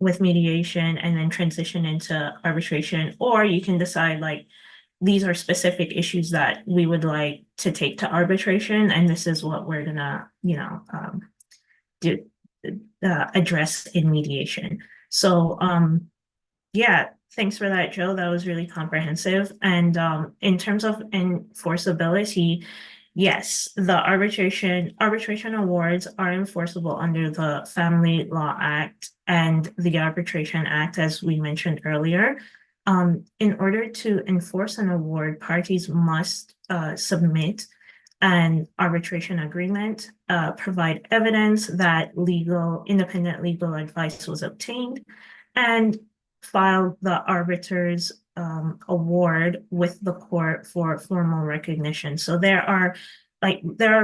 with mediation and then transition into arbitration, or you can decide like these are specific issues that we would like to take to arbitration, and this is what we're gonna, do address in mediation. So, yeah, thanks for that, Joe. That was really comprehensive. And in terms of enforceability, yes, the arbitration awards are enforceable under the Family Law Act and the Arbitration Act, as we mentioned earlier. In order to enforce an award, parties must submit an arbitration agreement, provide evidence that independent legal advice was obtained, and file the arbiter's award with the court for formal recognition. So there are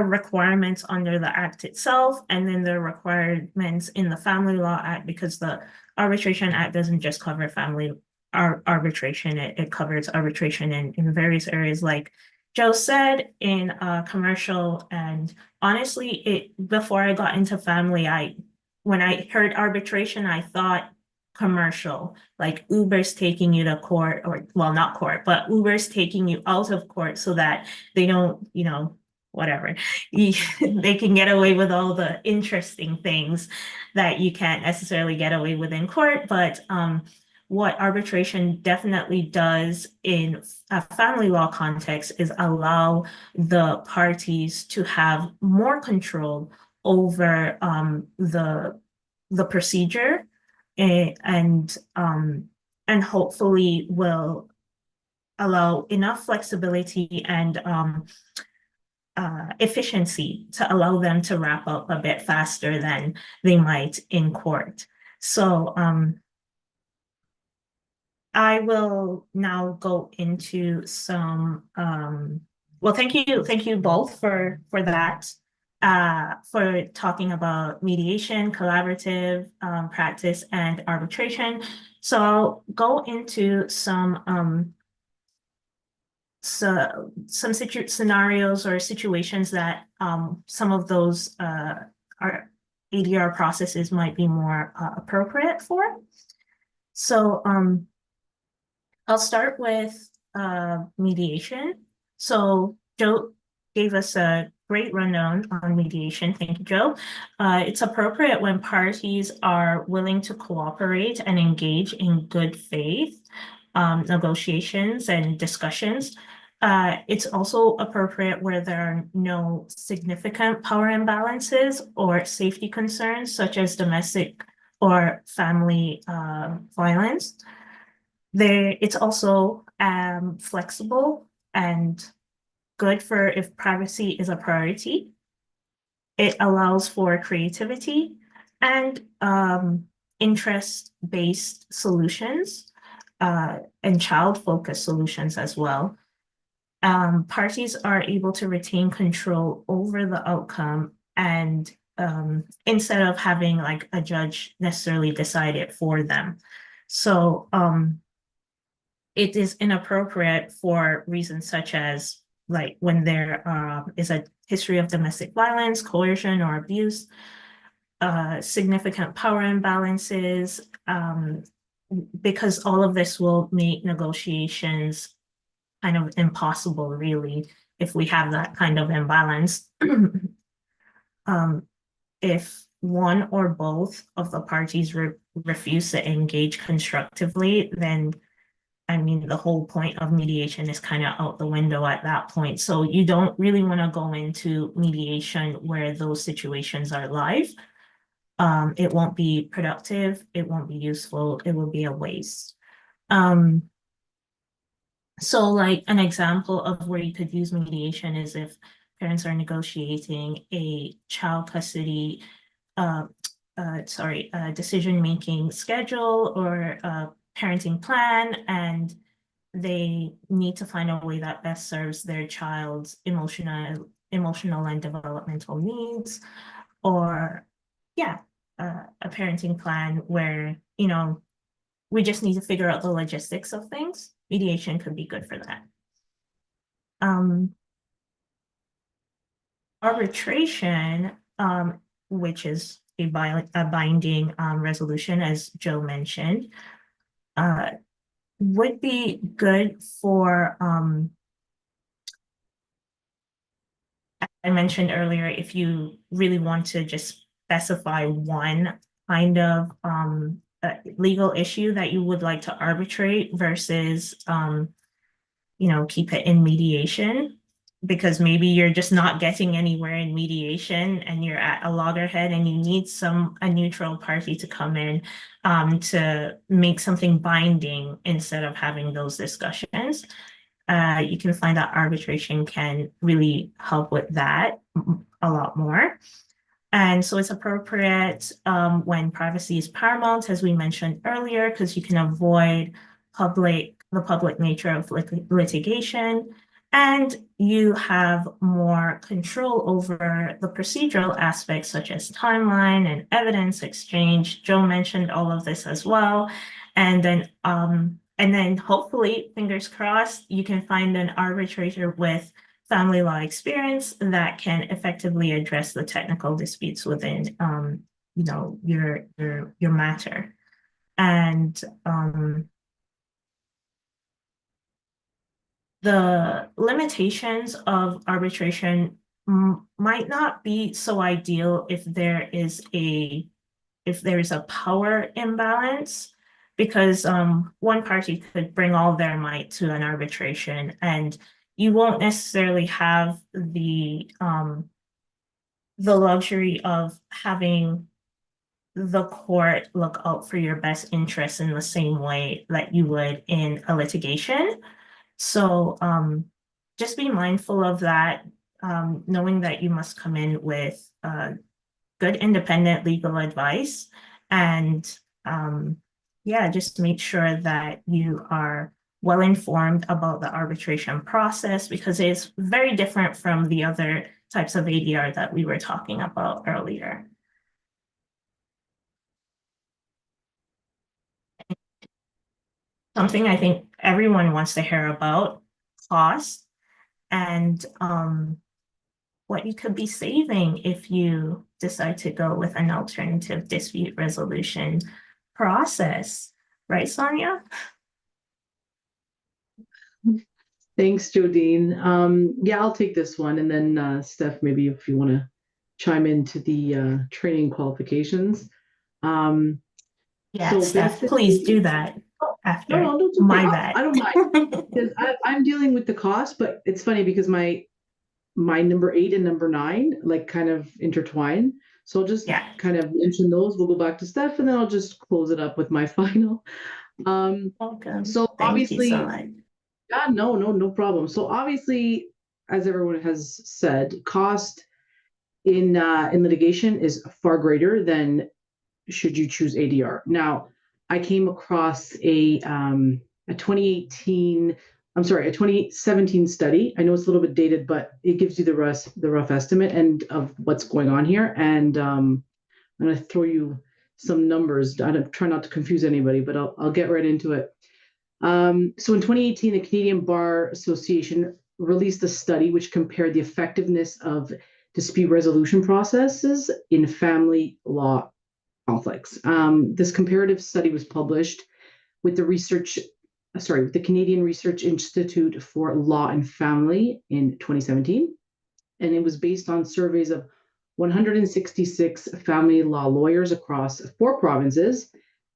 requirements under the act itself, and then there are requirements in the Family Law Act, because the Arbitration Act doesn't just cover family arbitration, it covers arbitration in various areas, like Joe said, in commercial. And honestly, before I got into family, when I heard arbitration, I thought commercial, like Uber's taking you to court, or well, not court, but Uber's taking you out of court so that they don't, whatever, they can get away with all the interesting things that you can't necessarily get away with in court. But what arbitration definitely does in a family law context is allow the parties to have more control over the procedure, and hopefully will allow enough flexibility and efficiency to allow them to wrap up a bit faster than they might in court. So I will now go into some well, thank you both for that, for talking about mediation, collaborative practice, and arbitration. So I'll go into some scenarios or situations that some of those our ADR processes might be more appropriate for. So I'll start with mediation. So Joe gave us a great rundown on mediation. Thank you, Joe. It's appropriate when parties are willing to cooperate and engage in good faith negotiations and discussions. It's also appropriate where there are no significant power imbalances or safety concerns, such as domestic or family violence. It's also flexible and good for if privacy is a priority. It allows for creativity and interest-based solutions and child-focused solutions as well. Parties are able to retain control over the outcome and instead of having like a judge necessarily decide it for them. So it is inappropriate for reasons such as like when there is a history of domestic violence, coercion, or abuse, significant power imbalances, because all of this will make negotiations kind of impossible, really, if we have that kind of imbalance. If one or both of the parties refuse to engage constructively, then I mean, the whole point of mediation is kind of out the window at that point. So you don't really want to go into mediation where those situations are live. It won't be productive. It won't be useful. It will be a waste. So like an example of where you could use mediation is if parents are negotiating a child custody, decision-making schedule or a parenting plan, and they need to find a way that best serves their child's emotional and developmental needs, or yeah, a parenting plan where, you know, we just need to figure out the logistics of things. Mediation could be good for that. Arbitration, which is a binding resolution, as Joe mentioned, would be good for, I mentioned earlier, if you really want to just specify one kind of legal issue that you would like to arbitrate versus, you know, keep it in mediation, because maybe you're just not getting anywhere in mediation and you're at a loggerhead and you need a neutral party to come in to make something binding instead of having those discussions. You can find that arbitration can really help with that a lot more. And so it's appropriate when privacy is paramount, as we mentioned earlier, because you can avoid the public nature of litigation, and you have more control over the procedural aspects such as timeline and evidence exchange. Joe mentioned all of this as well. And then hopefully, fingers crossed, you can find an arbitrator with family law experience that can effectively address the technical disputes within you know, your matter. And the limitations of arbitration might not be so ideal if there is a power imbalance, because one party could bring all their might to an arbitration and you won't necessarily have the luxury of having the court look out for your best interests in the same way that you would in a litigation. So just be mindful of that, knowing that you must come in with good independent legal advice, and yeah, just make sure that you are well informed about the arbitration process, because it's very different from the other types of ADR that we were talking about earlier. Something I think everyone wants to hear about: cost, and what you could be saving if you decide to go with an alternative dispute resolution process. Right, Sonia? Thanks, Jodeen. Yeah, I'll take this one. And then Steph, maybe if you want to chime into the training qualifications. Yeah, So Steph, please do that after. No, it's okay. My bad. I don't mind. Because I'm dealing with the cost, but it's funny because my number 8 and number 9 like kind of intertwine. So I'll just kind of mention those. We'll go back to Steph, and then I'll just close it up with my final. Welcome. So Thank obviously, you so much. yeah, no problem. So obviously, as everyone has said, cost in litigation is far greater than should you choose ADR. Now, I came across a 2018 I'm sorry, a 2017 study. I know it's a little bit dated, but it gives you the rough estimate and of what's going on here. And I'm going to throw you some numbers. I don't try not to confuse anybody, but I'll get right into it. So in 2018, the Canadian Bar Association released a study which compared the effectiveness of dispute resolution processes in family law conflicts. This comparative study was published with the Canadian Research Institute for Law and Family in 2017, and it was based on surveys of 166 family law lawyers across 4 provinces,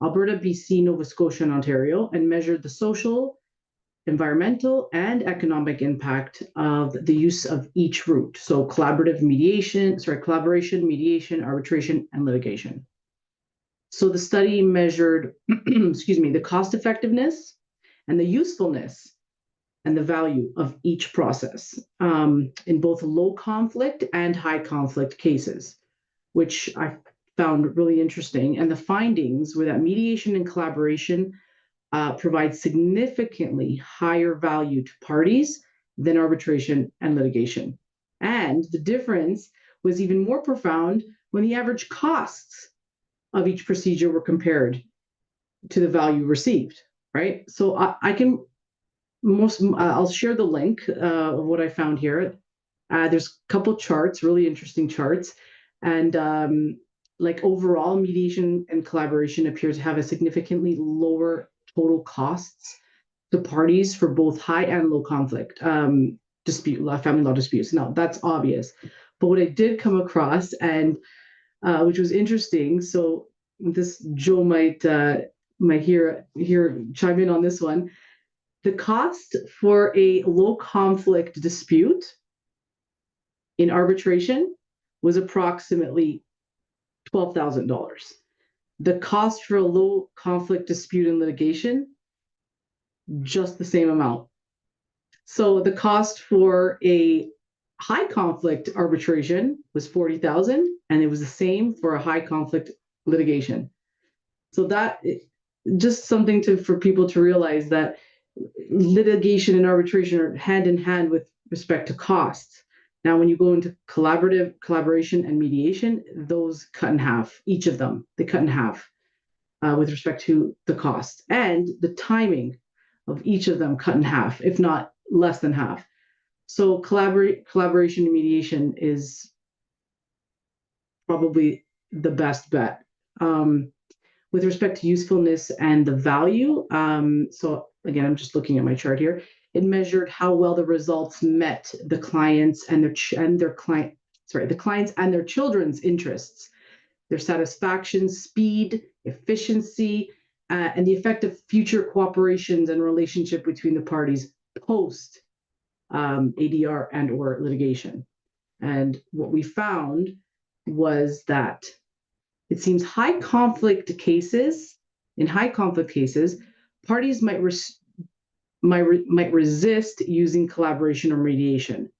Alberta, BC, Nova Scotia, and Ontario, and measured the social, environmental, and economic impact of the use of each route. So collaboration, mediation, arbitration, and litigation. So the study measured, the cost effectiveness and the usefulness and the value of each process in both low conflict and high conflict cases, which I found really interesting. And the findings were that mediation and collaboration provide significantly higher value to parties than arbitration and litigation. And the difference was even more profound when the average costs of each procedure were compared to the value received, right? So I'll share the link of what I found here. There's a couple charts, really interesting charts. And like overall, mediation and collaboration appear to have a significantly lower total costs to parties for both high and low conflict family law disputes. Now, that's obvious. But what I did come across, and which was interesting, so this Joe might hear chime in on this one. The cost for a low conflict dispute in arbitration was approximately $12,000. The cost for a low conflict dispute in litigation, just the same amount. So the cost for a high conflict arbitration was $40,000, and it was the same for a high conflict litigation. So that just something for people to realize that litigation and arbitration are hand in hand with respect to costs. Now, when you go into collaboration and mediation, those cut in half, each of them, they cut in half with respect to the cost, and the timing of each of them cut in half, if not less than half. So collaboration and mediation is probably the best bet. With respect to usefulness and the value, so again, I'm just looking at my chart here. It measured how well the results met the clients and their children's interests, their satisfaction, speed, efficiency, and the effect of future cooperations and relationship between the parties post ADR and or litigation. And what we found was that it seems in high conflict cases, parties might resist using collaboration or mediation,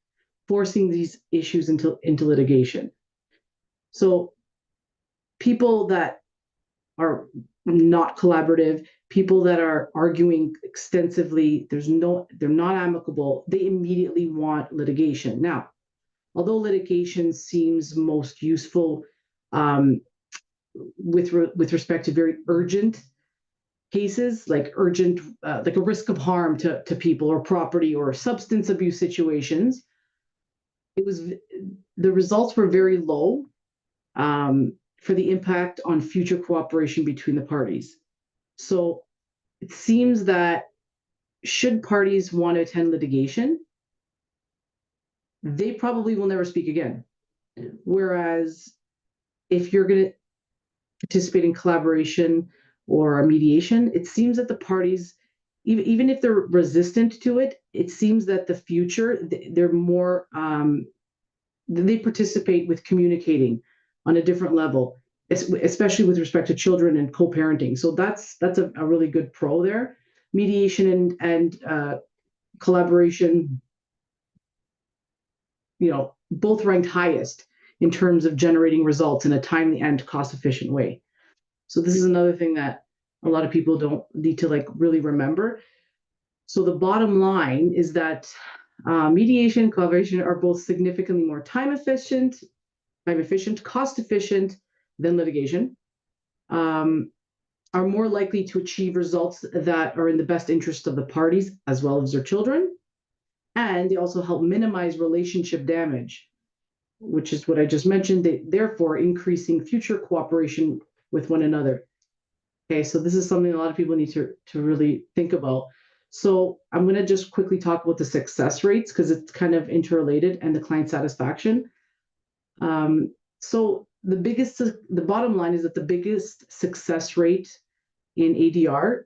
forcing these issues into litigation. So people that are not collaborative, people that are arguing extensively, they're not amicable, they immediately want litigation. Now, although litigation seems most useful with respect to very urgent cases, like like a risk of harm to people or property or substance abuse situations, the results were very low for the impact on future cooperation between the parties. So it seems that should parties want to attend litigation, they probably will never speak again. Whereas if you're going to participate in collaboration or a mediation, it seems that the parties, even if they're resistant to it, it seems that the future, they're more, they participate with communicating on a different level, especially with respect to children and co-parenting. So that's a really good pro there. Mediation and collaboration, both ranked highest in terms of generating results in a timely and cost-efficient way. So this is another thing that a lot of people don't need to really remember. So the bottom line is that mediation and collaboration are both significantly more time efficient, cost efficient than litigation, are more likely to achieve results that are in the best interest of the parties as well as their children. And they also help minimize relationship damage, which is what I just mentioned, therefore increasing future cooperation with one another. Okay, so this is something a lot of people need to really think about. So I'm going to just quickly talk about the success rates because it's kind of interrelated, and the client satisfaction. So the bottom line is that the biggest success rate in ADR,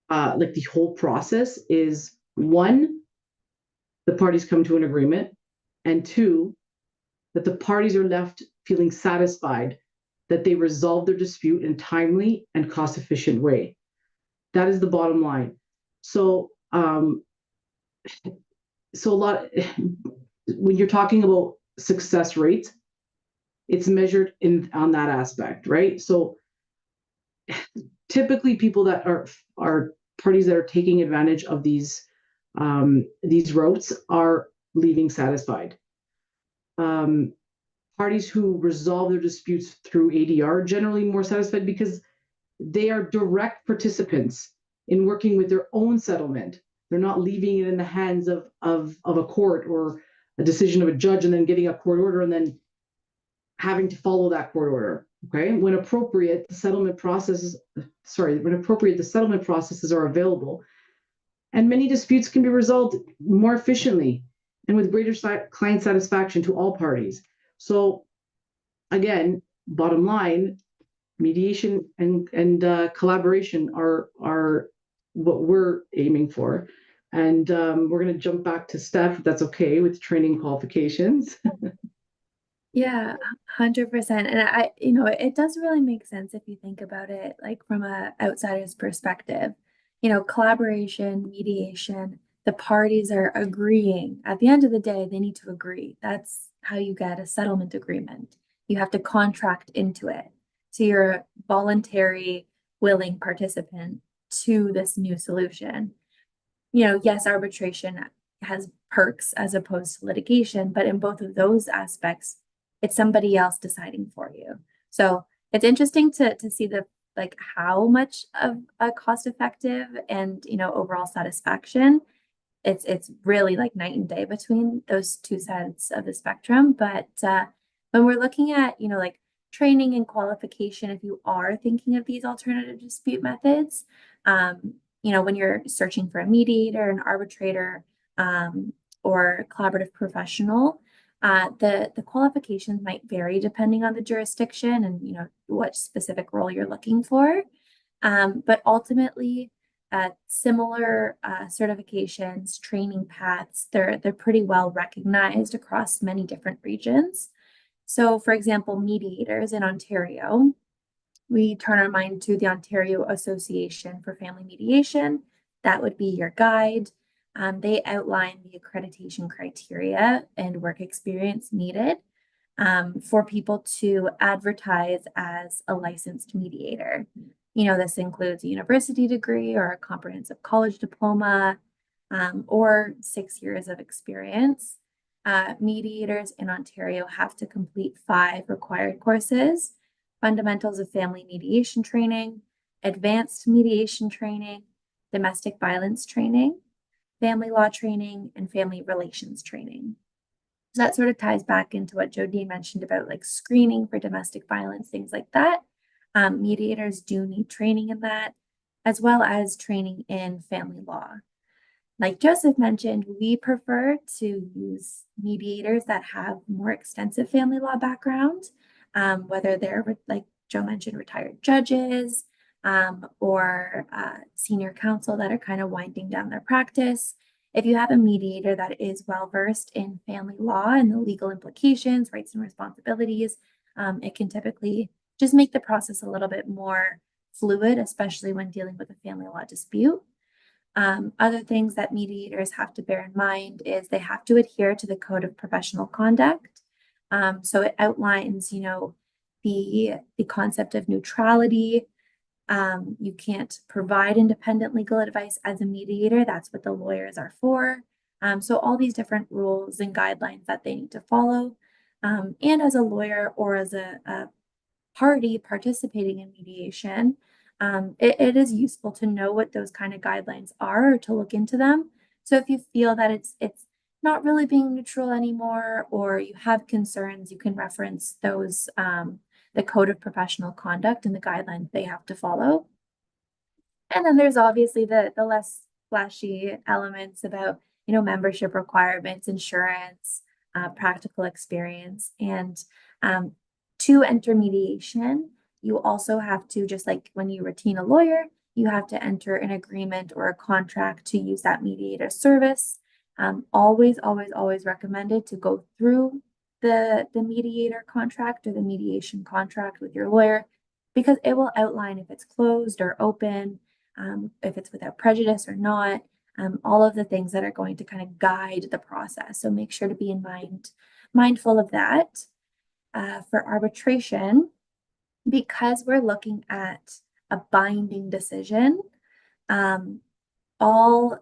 like the whole process, is 1, the parties come to an agreement, and 2, that the parties are left feeling satisfied that they resolve their dispute in a timely and cost-efficient way. That is the bottom line. So, so when you're talking about success rates, it's measured on that aspect, right? So typically people that are parties that are taking advantage of these routes are leaving satisfied. Parties who resolve their disputes through ADR are generally more satisfied because they are direct participants in working with their own settlement. They're not leaving it in the hands of a court or a decision of a judge and then getting a court order and then having to follow that court order. Okay, when appropriate, the settlement processes are available, and many disputes can be resolved more efficiently and with greater client satisfaction to all parties. So, again, bottom line, mediation and collaboration are what we're aiming for. And we're going to jump back to Steph, if that's okay, with training qualifications. Yeah, 100%. And it does really make sense if you think about it, like from a outsider's perspective. Collaboration, mediation, the parties are agreeing. At the end of the day, they need to agree. That's how you get a settlement agreement. You have to contract into it. So you're a voluntary, willing participant to this new solution. Yes, arbitration has perks as opposed to litigation, but in both of those aspects, it's somebody else deciding for you. So it's interesting to see how much of a cost effective and overall satisfaction. It's really like night and day between those two sides of the spectrum. But when we're looking at like training and qualification, if you are thinking of these alternative dispute methods, when you're searching for a mediator, an arbitrator, or collaborative professional, the qualifications might vary depending on the jurisdiction and what specific role you're looking for. But ultimately, similar certifications, training paths, they're pretty well recognized across many different regions. So, for example, mediators in Ontario, we turn our mind to the Ontario Association for Family Mediation. That would be your guide. They outline the accreditation criteria and work experience needed for people to advertise as a licensed mediator. This includes a university degree or a comprehensive college diploma, or 6 years of experience. Mediators in Ontario have to complete 5 required courses: fundamentals of family mediation training, advanced mediation training, domestic violence training, family law training, and family relations training. So that sort of ties back into what Jodeen mentioned about like screening for domestic violence, things like that. Mediators do need training in that, as well as training in family law. Like Joseph mentioned, we prefer to use mediators that have more extensive family law background, whether they're, like Joe mentioned, retired judges, or senior counsel that are kind of winding down their practice. If you have a mediator that is well-versed in family law and the legal implications, rights and responsibilities, it can typically just make the process a little bit more fluid, especially when dealing with a family law dispute. Other things that mediators have to bear in mind is they have to adhere to the Code of Professional Conduct. So it outlines, the concept of neutrality, You can't provide independent legal advice as a mediator. That's what the lawyers are for. So all these different rules and guidelines that they need to follow. And as a lawyer or as a party participating in mediation, it is useful to know what those kind of guidelines are or to look into them. So if you feel that it's not really being neutral anymore, or you have concerns, you can reference those, the Code of Professional Conduct and the guidelines they have to follow. And then there's obviously the less flashy elements about, membership requirements, insurance, practical experience. And to enter mediation, you also have to, just like when you retain a lawyer, you have to enter an agreement or a contract to use that mediator service. Always, always, always recommended to go through the mediator contract or the mediation contract with your lawyer, because it will outline if it's closed or open, if it's without prejudice or not, all of the things that are going to kind of guide the process. So make sure to be mindful of that. For arbitration, because we're looking at a binding decision, all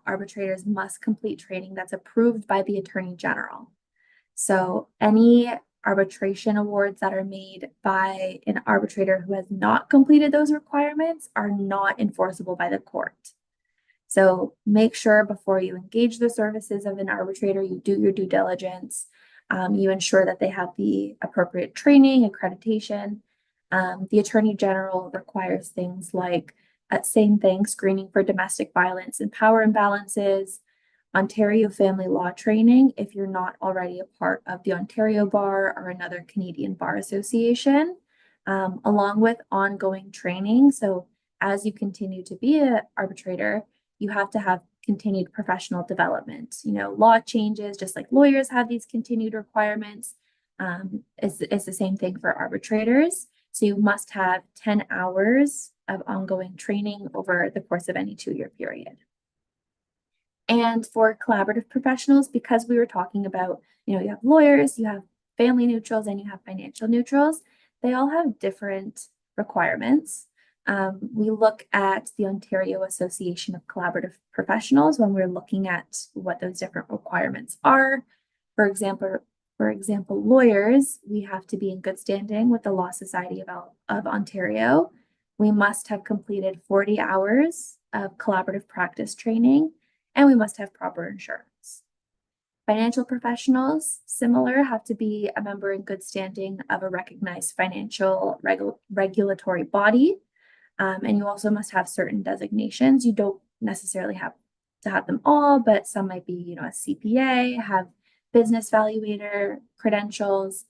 arbitrators must complete training that's approved by the Attorney General. So any arbitration awards that are made by an arbitrator who has not completed those requirements are not enforceable by the court. So make sure before you engage the services of an arbitrator, you do your due diligence. You ensure that they have the appropriate training, accreditation. The Attorney General requires things like screening for domestic violence and power imbalances, Ontario family law training if you're not already a part of the Ontario Bar or another Canadian Bar Association, along with ongoing training. So as you continue to be an arbitrator, you have to have continued professional development. Law changes, just like lawyers have these continued requirements. It's the same thing for arbitrators. So you must have 10 hours of ongoing training over the course of any 2-year period. And for collaborative professionals, because we were talking about, you have lawyers, you have family neutrals, and you have financial neutrals, they all have different requirements. We look at the Ontario Association of Collaborative Professionals when we're looking at what those different requirements are. For example, lawyers, we have to be in good standing with the Law Society of Ontario. We must have completed 40 hours of collaborative practice training, and we must have proper insurance. Financial professionals, similar, have to be a member in good standing of a recognized financial regulatory body. And you also must have certain designations. You don't necessarily have to have them all, but some might be, a CPA, have business valuator credentials.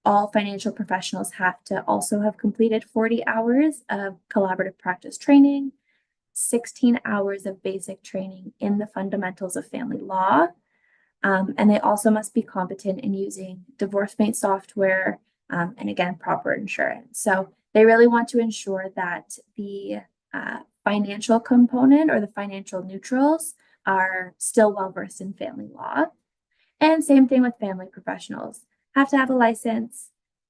All financial professionals have to also have completed 40 hours of collaborative practice training, 16 hours of basic training in the fundamentals of family law. And they also must be competent in using DivorceMate software, and again, proper insurance. So they really want to ensure that the financial component or the financial neutrals are still well-versed in family law. And same thing with family professionals. Have to have a license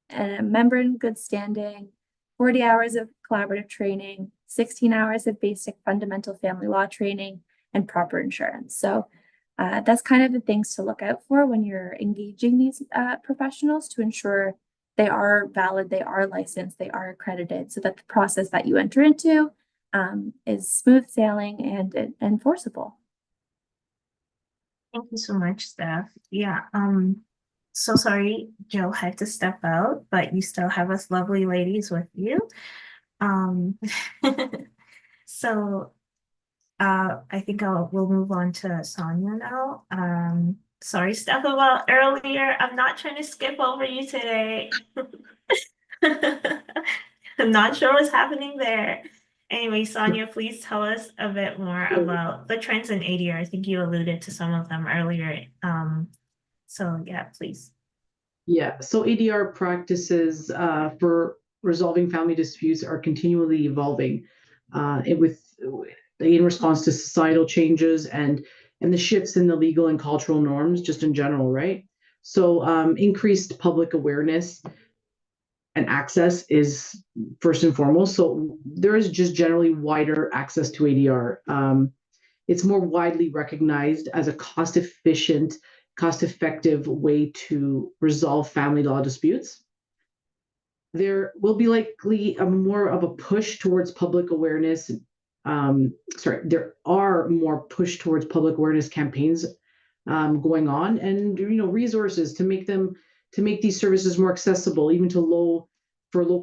and a member in good standing, 40 hours of collaborative training, 16 hours of basic fundamental family law training, and proper insurance. So that's kind of the things to look out for when you're engaging these professionals, to ensure they are valid, they are licensed, they are accredited, so that the process that you enter into is smooth sailing and enforceable. Thank you so much, Steph. Yeah, so sorry Joe had to step out, but you still have us lovely ladies with you. So I think we'll move on to Sonia now. Sorry, Steph, about earlier. I'm not trying to skip over you today. I'm not sure what's happening there. Anyway, Sonia, please tell us a bit more about the trends in ADR. I think you alluded to some of them earlier. So yeah, please. Yeah, so ADR practices for resolving family disputes are continually evolving in response to societal changes and the shifts in the legal and cultural norms just in general, right? So increased public awareness and access is first and foremost. So there is just generally wider access to ADR. It's more widely recognized as a cost-efficient, cost-effective way to resolve family law disputes. There will be likely more of a push towards public awareness. There are more push towards public awareness campaigns going on, and resources to make these services more accessible, even to low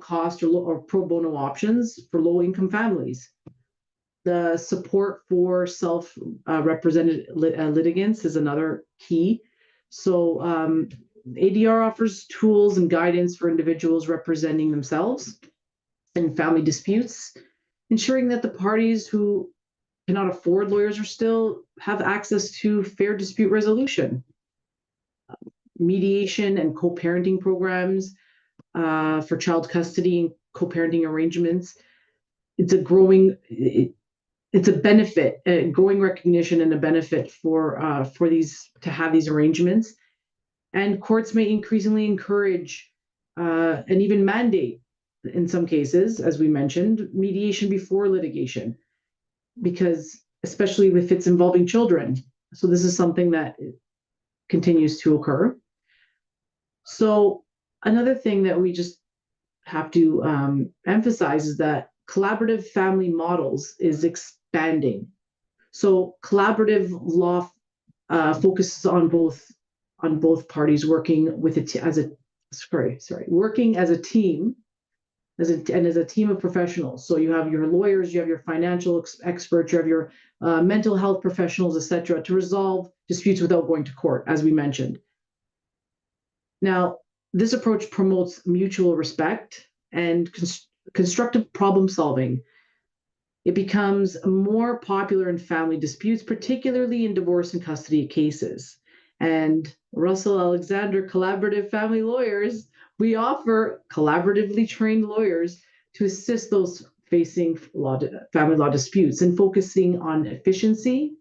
cost or pro bono options for low income families. The support for self-represented litigants is another key. So ADR offers tools and guidance for individuals representing themselves in family disputes, ensuring that the parties who cannot afford lawyers or still have access to fair dispute resolution. Mediation and co-parenting programs for child custody and co-parenting arrangements. It's a benefit, a growing recognition and a benefit for these to have these arrangements. And courts may increasingly encourage and even mandate, in some cases, as we mentioned, mediation before litigation, because especially if it's involving children. So this is something that continues to occur. So another thing that we just have to emphasize is that collaborative family models is expanding. So collaborative law focuses on both parties working with working as a team, as a team of professionals. So you have your lawyers, you have your financial experts, you have your mental health professionals, etc., to resolve disputes without going to court, as we mentioned. Now, this approach promotes mutual respect and constructive problem solving. It becomes more popular in family disputes, particularly in divorce and custody cases. And Russell Alexander Collaborative Family Lawyers, we offer collaboratively trained lawyers to assist those facing family law disputes and focusing on efficiency,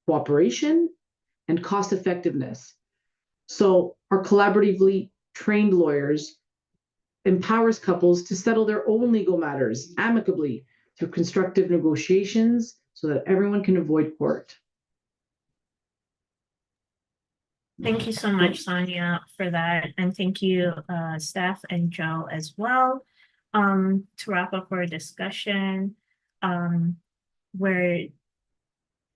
cooperation, and cost effectiveness. So our collaboratively trained lawyers empowers couples to settle their own legal matters amicably through constructive negotiations so that everyone can avoid court. Thank you so much, Sonia, for that. And thank you, Steph and Joe as well. To wrap up our discussion, where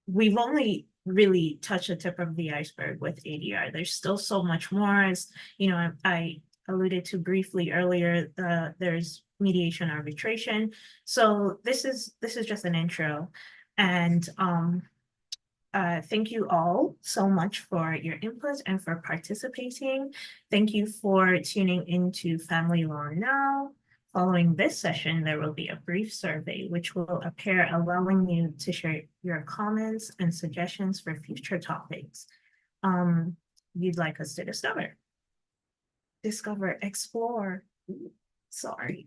we've only really touched the tip of the iceberg with ADR. There's still so much more. As you know, I alluded to briefly earlier, there's mediation, arbitration. So this is just an intro. And thank you all so much for your input and for participating. Thank you for tuning into Family Law Now. Following this session, there will be a brief survey which will appear, allowing you to share your comments and suggestions for future topics you'd like us to discover, explore. Sorry.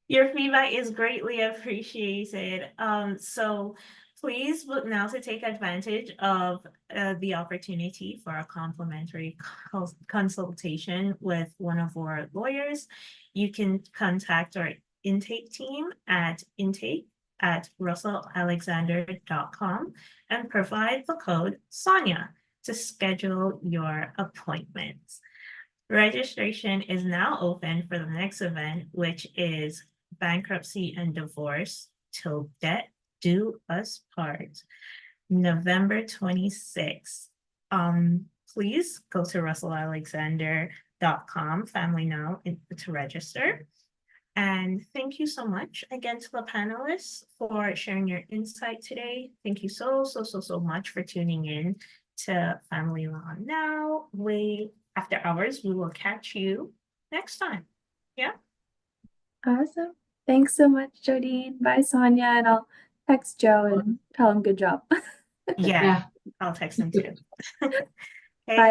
Your feedback is greatly appreciated. So please look now to take advantage of the opportunity for a complimentary consultation with one of our lawyers. You can contact our intake team at intake@russellalexander.com and provide the code Sonia to schedule your appointments. Registration is now open for the next event, which is Bankruptcy and Divorce Till Debt Do Us Part, November 26th. Please go to russellalexander.com, Family Now, to register. And thank you so much again to the panelists for sharing your insight today. Thank you so much for tuning in to Family Law Now. After hours, we will catch you next time. Yeah. Awesome. Thanks so much, Jodeen. Bye, Sonia. And I'll text Joe and tell him good job. Yeah. I'll text him too. Okay. Bye.